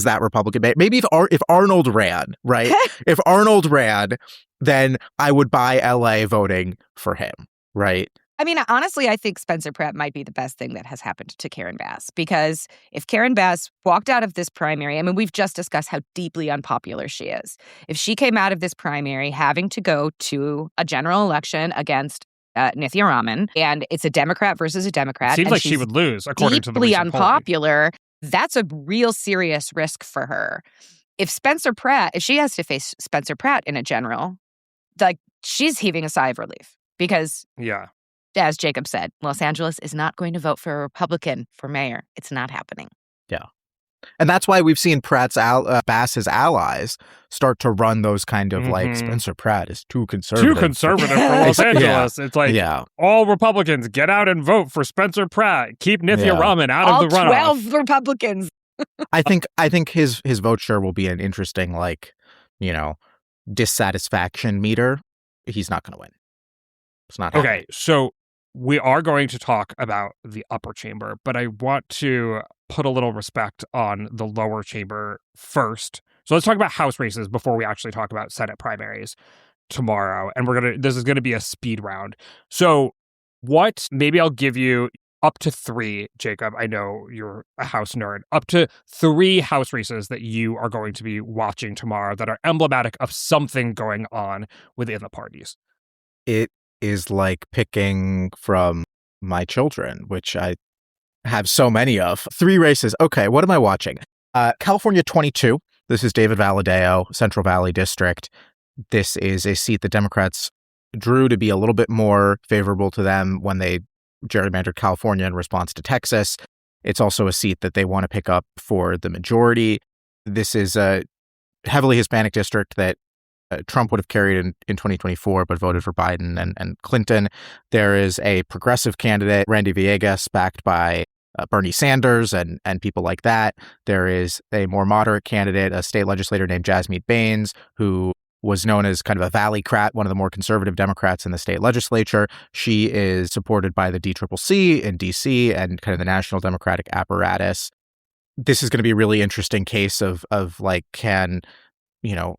that Republican mayor. Maybe if Arnold ran, right? If Arnold ran, then I would buy LA voting for him, right? I mean, honestly, I think Spencer Pratt might be the best thing that has happened to Karen Bass, because if Karen Bass walked out of this primary, I mean, we've just discussed how deeply unpopular she is. If she came out of this primary having to go to a general election against Nithya Raman, and it's a Democrat versus a Democrat. Seems like she would lose, according to the recent polling. Deeply unpopular. That's a real serious risk for her. If she has to face Spencer Pratt in a general, like, she's heaving a sigh of relief because, as Jacob said, Los Angeles is not going to vote for a Republican for mayor. It's not happening. Yeah. And that's why we've seen Bass's allies start to run those kind of like, Spencer Pratt is too conservative. Too conservative for Los Angeles. It's like, all Republicans get out and vote for Spencer Pratt. Keep Nithya Raman out of the runoff. All 12 Republicans. I think his vote share will be an interesting, like, dissatisfaction meter. He's not going to win. It's not happening. Okay, so we are going to talk about the upper chamber, but I want to put a little respect on the lower chamber first. So let's talk about House races before we actually talk about Senate primaries tomorrow. And this is going to be a speed round. So maybe I'll give you up to 3, Jacob. I know you're a House nerd. Up to 3 House races that you are going to be watching tomorrow that are emblematic of something going on within the parties. It is like picking from my children, which I have so many of. 3 races. Okay, what am I watching? California 22. This is David Valadao, Central Valley District. This is a seat the Democrats drew to be a little bit more favorable to them when they gerrymandered California in response to Texas. It's also a seat that they want to pick up for the majority. This is a heavily Hispanic district that Trump would have carried in 2024, but voted for Biden and Clinton. There is a progressive candidate, Randy Villegas, backed by Bernie Sanders and people like that. There is a more moderate candidate, a state legislator named Jasmeet Bains, who was known as kind of a valley-crat, one of the more conservative Democrats in the state legislature. She is supported by the DCCC in D.C. and kind of the national Democratic apparatus. This is going to be a really interesting case of like,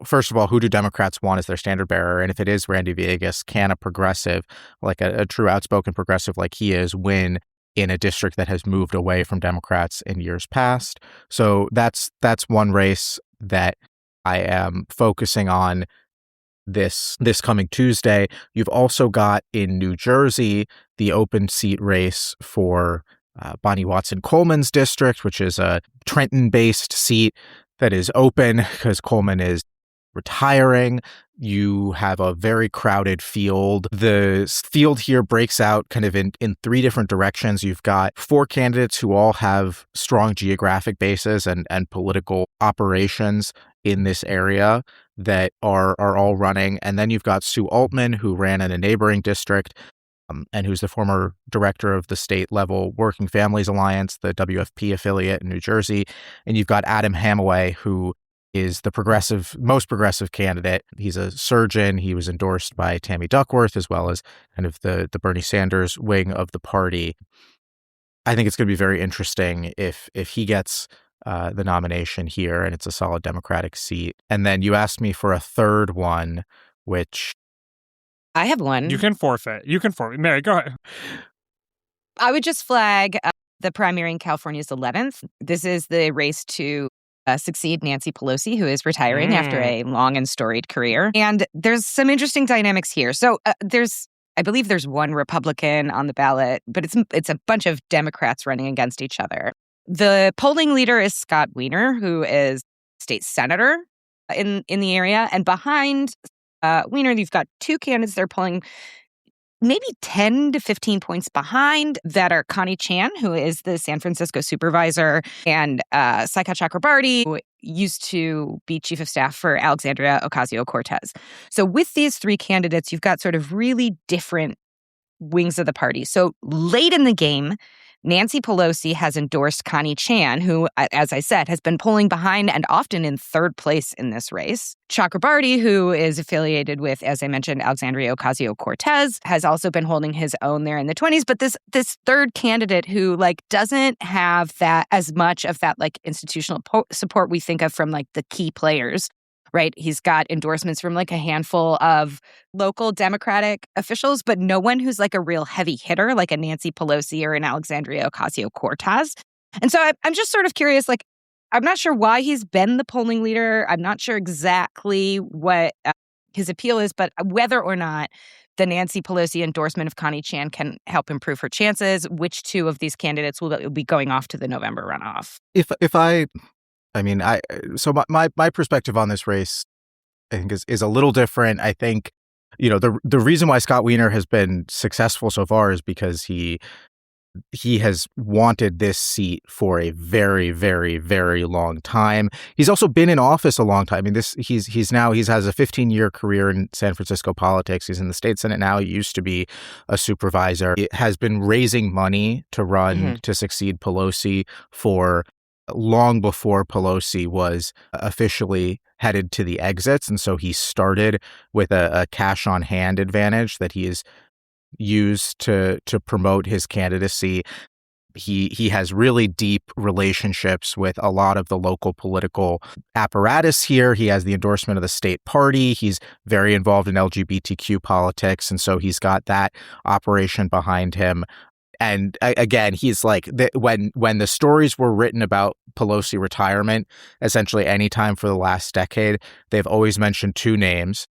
first of all, who do Democrats want as their standard bearer? And if it is Randy Villegas, can a progressive, like a true outspoken progressive like he is, win in a district that has moved away from Democrats in years past? So that's one race that I am focusing on this coming Tuesday. You've also got in New Jersey the open seat race for Bonnie Watson-Coleman's district, which is a Trenton-based seat that is open because Coleman is retiring. You have a very crowded field. The field here breaks out kind of in three different directions. You've got four candidates who all have strong geographic bases and political operations in this area that are all running. And then you've got Sue Altman, who ran in a neighboring district, and who's the former director of the state-level Working Families Alliance, the WFP affiliate in New Jersey. And you've got Adam Hamaway, who is the most progressive candidate. He's a surgeon. He was endorsed by Tammy Duckworth, as well as kind of the Bernie Sanders wing of the party. I think it's going to be very interesting if he gets the nomination here, and it's a solid Democratic seat. And then you asked me for a third one, which... I have one. You can forfeit. Mary, go ahead. I would just flag the primary in California's 11th. This is the race to succeed Nancy Pelosi, who is retiring after a long and storied career. And there's some interesting dynamics here. So I believe there's one Republican on the ballot, but it's a bunch of Democrats running against each other. The polling leader is Scott Wiener, who is state senator in the area. And behind Wiener, you've got two candidates that are polling maybe 10 to 15 points behind that are Connie Chan, who is the San Francisco supervisor, and Saikat Chakrabarty, who used to be chief of staff for Alexandria Ocasio-Cortez. So with these three candidates, you've got sort of really different wings of the party. So late in the game, Nancy Pelosi has endorsed Connie Chan, who, as I said, has been polling behind and often in third place in this race. Chakrabarty, who is affiliated with, as I mentioned, Alexandria Ocasio-Cortez, has also been holding his own there in the 20s. But this third candidate who doesn't have that as much of that institutional support we think of from the key players. Right. He's got endorsements from a handful of local Democratic officials, but no one who's a real heavy hitter, like a Nancy Pelosi or an Alexandria Ocasio-Cortez. And so I'm just sort of curious, I'm not sure why he's been the polling leader. I'm not sure exactly what his appeal is, but whether or not the Nancy Pelosi endorsement of Connie Chan can help improve her chances, which two of these candidates will be going off to the November runoff. So my perspective on this race, I think, is a little different. I think, the reason why Scott Wiener has been successful so far is because he has wanted this seat for a very, very, very long time. He's also been in office a long time. I mean, he has a 15-year career in San Francisco politics. He's in the state Senate now. He used to be a supervisor. He has been raising money to run to succeed Pelosi for long before Pelosi was officially headed to the exits. And so he started with a cash on hand advantage that he has used to promote his candidacy. He has really deep relationships with a lot of the local political apparatus here. He has the endorsement of the state party. He's very involved in LGBTQ politics. And so he's got that operation behind him. And again, he's when the stories were written about Pelosi retirement, essentially any time for the last decade, they've always mentioned two names,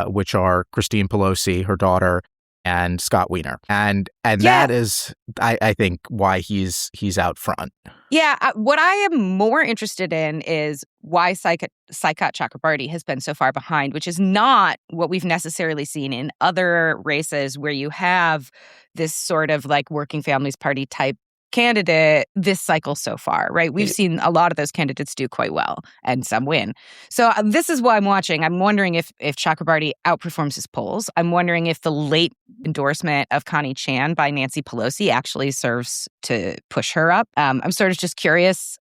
which are Christine Pelosi, her daughter, and Scott Wiener. And that is, I think, why he's out front. Yeah. What I am more interested in is why Saikat Chakrabarty has been so far behind, which is not what we've necessarily seen in other races where you have this sort of Working Families Party type candidate this cycle so far, right? We've seen a lot of those candidates do quite well and some win. So this is what I'm watching. I'm wondering if Chakrabarty outperforms his polls. I'm wondering if the late endorsement of Connie Chan by Nancy Pelosi actually serves to push her up. I'm sort of just curious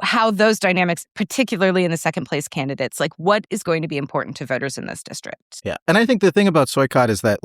how those dynamics, particularly in the second place candidates, what is going to be important to voters in this district? Yeah. And I think the thing about Saikat is that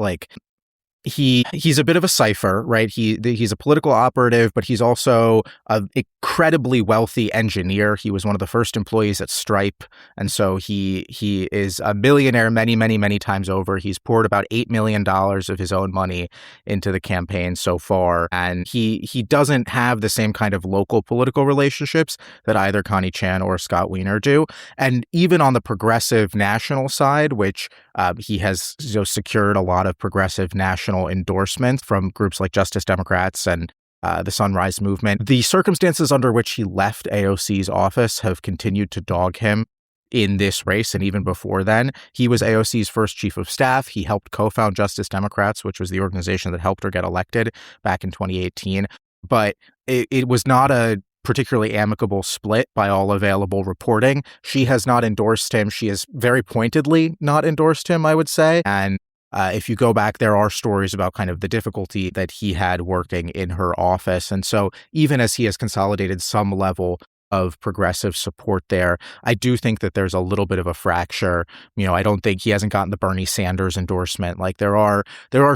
he's a bit of a cipher, right? He's a political operative, but he's also an incredibly wealthy engineer. He was one of the first employees at Stripe. And so he is a millionaire many, many, many times over. He's poured about $8 million of his own money into the campaign so far. And he doesn't have the same kind of local political relationships that either Connie Chan or Scott Wiener do. And even on the progressive national side, which he has secured a lot of progressive national endorsements from groups like Justice Democrats and the Sunrise Movement. The circumstances under which he left AOC's office have continued to dog him in this race and even before then. He was AOC's first chief of staff. He helped co-found Justice Democrats, which was the organization that helped her get elected back in 2018. But it was not a particularly amicable split by all available reporting. She has not endorsed him. She has very pointedly not endorsed him, I would say. And if you go back, there are stories about kind of the difficulty that he had working in her office. And so even as he has consolidated some level of progressive support there, I do think that there's a little bit of a fracture. I don't think he hasn't gotten the Bernie Sanders endorsement. Like there are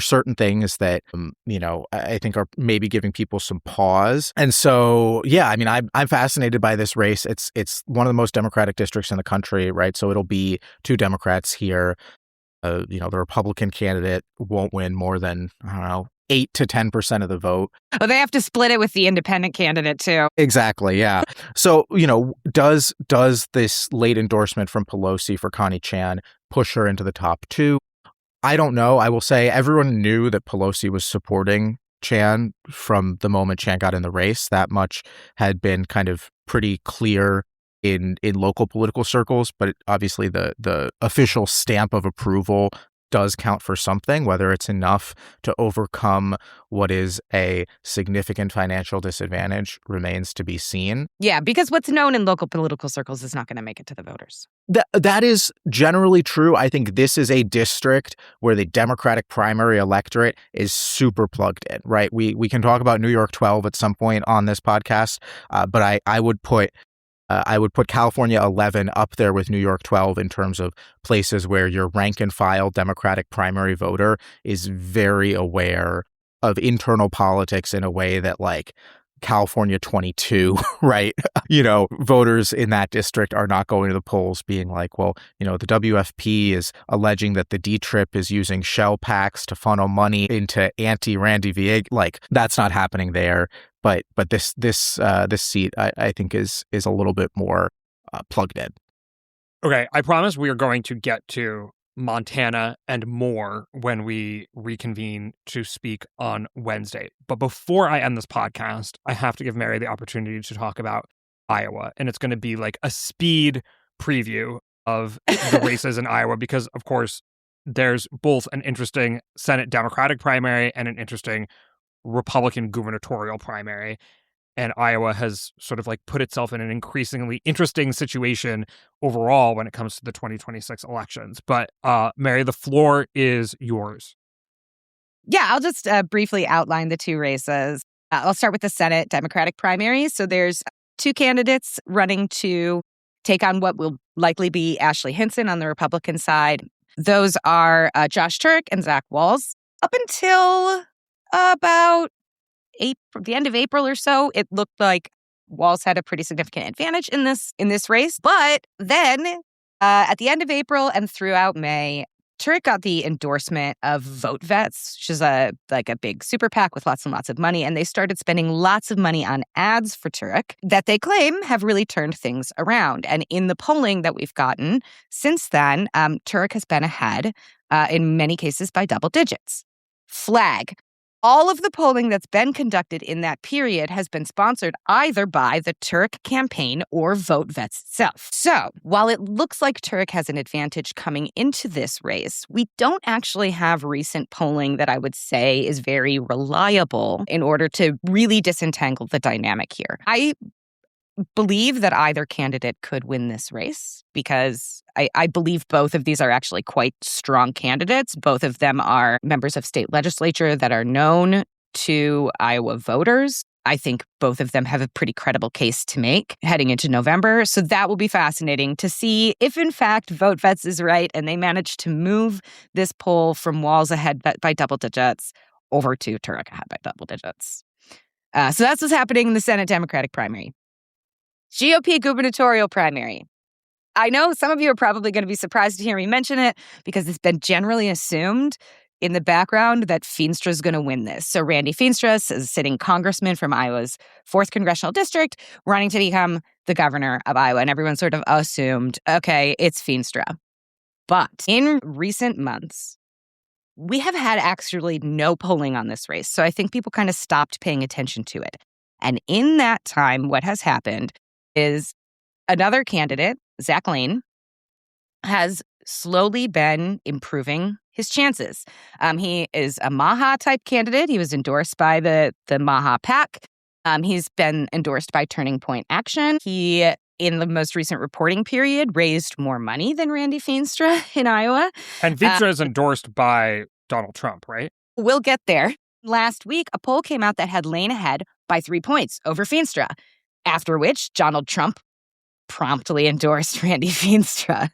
certain things that, I think are maybe giving people some pause. And so, yeah, I'm fascinated by this race. It's one of the most Democratic districts in the country, right? So it'll be two Democrats here. The Republican candidate won't win more than, 8 to 10% of the vote. Oh, they have to split it with the independent candidate too. Exactly, yeah. So, does this late endorsement from Pelosi for Connie Chan push her into the top two? I don't know. I will say everyone knew that Pelosi was supporting Chan from the moment Chan got in the race. That much had been kind of pretty clear in local political circles, but obviously the official stamp of approval does count for something. Whether it's enough to overcome what is a significant financial disadvantage remains to be seen. Yeah, because what's known in local political circles is not going to make it to the voters. That is generally true. I think this is a district where the Democratic primary electorate is super plugged in, right? We can talk about New York 12 at some point on this podcast, but I would put California 11 up there with New York 12 in terms of places where your rank and file Democratic primary voter is very aware of internal politics in a way that like California 22, right? Voters in that district are not going to the polls being like, well, the WFP is alleging that the D-Trip is using shell packs to funnel money into anti-Randy Vieg. Like that's not happening there. But this seat, I think, is a little bit more plugged in. Okay, I promise we are going to get to Montana and more when we reconvene to speak on Wednesday. But before I end this podcast, I have to give Mary the opportunity to talk about Iowa. And it's going to be like a speed preview of the races in Iowa because, of course, there's both an interesting Senate Democratic primary and an interesting Republican gubernatorial primary, and Iowa has sort of like put itself in an increasingly interesting situation overall when it comes to the 2026 elections. But Mary, the floor is yours. Yeah, I'll just briefly outline the two races. I'll start with the Senate Democratic primary. So there's two candidates running to take on what will likely be Ashley Hinson on the Republican side. Those are Josh Turek and Zach Walz. Up until about the end of April or so, it looked like Walz had a pretty significant advantage in this race. But then at the end of April and throughout May, Turek got the endorsement of Vote Vets, which is a big super PAC with lots and lots of money. And they started spending lots of money on ads for Turek that they claim have really turned things around. And in the polling that we've gotten since then, Turek has been ahead in many cases by double digits. Flag. All of the polling that's been conducted in that period has been sponsored either by the Turek campaign or Vote Vets itself. So while it looks like Turek has an advantage coming into this race, we don't actually have recent polling that I would say is very reliable in order to really disentangle the dynamic here. I believe that either candidate could win this race because I believe both of these are actually quite strong candidates. Both of them are members of state legislature that are known to Iowa voters. I think both of them have a pretty credible case to make heading into November. So that will be fascinating to see if, in fact, Vote Vets is right and they manage to move this poll from Walz ahead by double digits over to Turek ahead by double digits. So that's what's happening in the Senate Democratic primary. GOP gubernatorial primary. I know some of you are probably going to be surprised to hear me mention it because it's been generally assumed in the background that Feenstra is going to win this. So Randy Feenstra is a sitting congressman from Iowa's 4th congressional district running to become the governor of Iowa. And everyone sort of assumed, okay, it's Feenstra. But in recent months, we have had actually no polling on this race. So I think people kind of stopped paying attention to it. And in that time, what has happened is another candidate, Zach Lane, has slowly been improving his chances. He is a Maha-type candidate. He was endorsed by the Maha PAC. He's been endorsed by Turning Point Action. He, in the most recent reporting period, raised more money than Randy Feenstra in Iowa. And Feenstra is endorsed by Donald Trump, right? We'll get there. Last week, a poll came out that had Lane ahead by 3 points over Feenstra, after which Donald Trump promptly endorsed Randy Feenstra.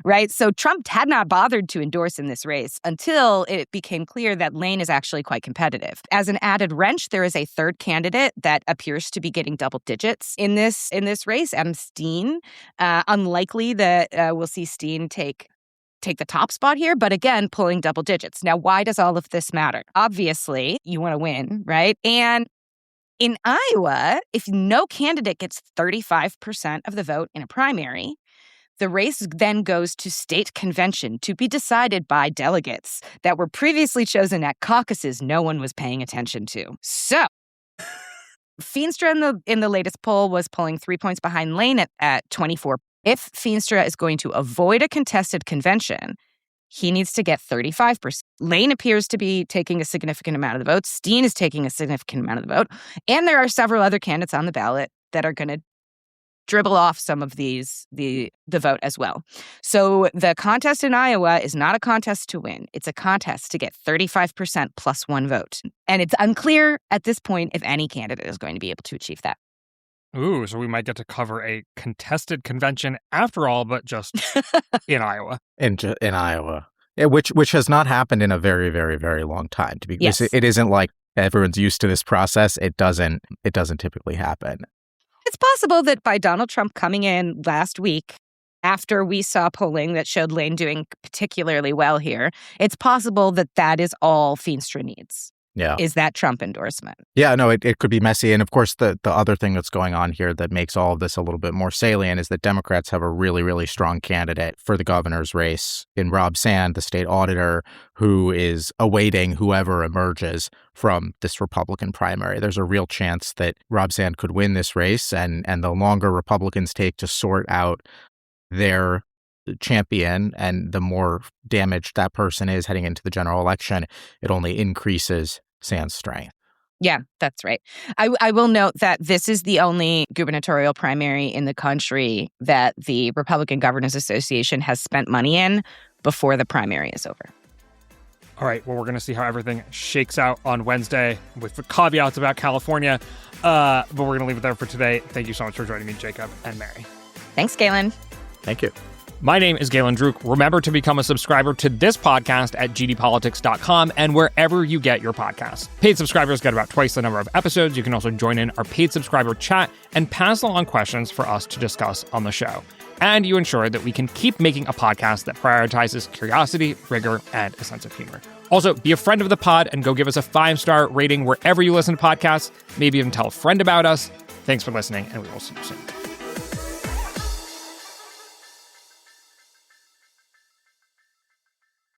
Right? So Trump had not bothered to endorse in this race until it became clear that Lane is actually quite competitive. As an added wrench, there is a third candidate that appears to be getting double digits in this race, Adam Steen. Unlikely that we'll see Steen take the top spot here, but again, pulling double digits. Now, why does all of this matter? Obviously, you want to win, right? And in Iowa, if no candidate gets 35% of the vote in a primary, the race then goes to state convention to be decided by delegates that were previously chosen at caucuses no one was paying attention to. So, Feenstra in the latest poll was pulling 3 points behind Lane at 24. If Feenstra is going to avoid a contested convention, he needs to get 35%. Lane appears to be taking a significant amount of the vote. Steen is taking a significant amount of the vote. And there are several other candidates on the ballot that are going to dribble off some of the vote as well. So the contest in Iowa is not a contest to win. It's a contest to get 35% plus 1 vote. And it's unclear at this point if any candidate is going to be able to achieve that. Ooh, so we might get to cover a contested convention after all, but just in Iowa. In Iowa, which has not happened in a very, very, very long time. Because it isn't like everyone's used to this process. It doesn't typically happen. It's possible that by Donald Trump coming in last week, after we saw polling that showed Lane doing particularly well here, it's possible that is all Feenstra needs. Yeah. Is that Trump endorsement. Yeah, no, it could be messy. And of course, the other thing that's going on here that makes all of this a little bit more salient is that Democrats have a really, really strong candidate for the governor's race in Rob Sand, the state auditor, who is awaiting whoever emerges from this Republican primary. There's a real chance that Rob Sand could win this race. And the longer Republicans take to sort out their champion and the more damaged that person is heading into the general election, it only increases Sand's strength. Yeah, that's right. I will note that this is the only gubernatorial primary in the country that the Republican Governors Association has spent money in before the primary is over. All right, well, we're going to see how everything shakes out on Wednesday with the caveats about California, but we're going to leave it there for today. Thank you so much for joining me, Jacob and Mary. Thanks, Galen. Thank you. My name is Galen Druk. Remember to become a subscriber to this podcast at gdpolitics.com and wherever you get your podcasts. Paid subscribers get about twice the number of episodes. You can also join in our paid subscriber chat and pass along questions for us to discuss on the show. And you ensure that we can keep making a podcast that prioritizes curiosity, rigor, and a sense of humor. Also, be a friend of the pod and go give us a 5-star rating wherever you listen to podcasts. Maybe even tell a friend about us. Thanks for listening, and we will see you soon.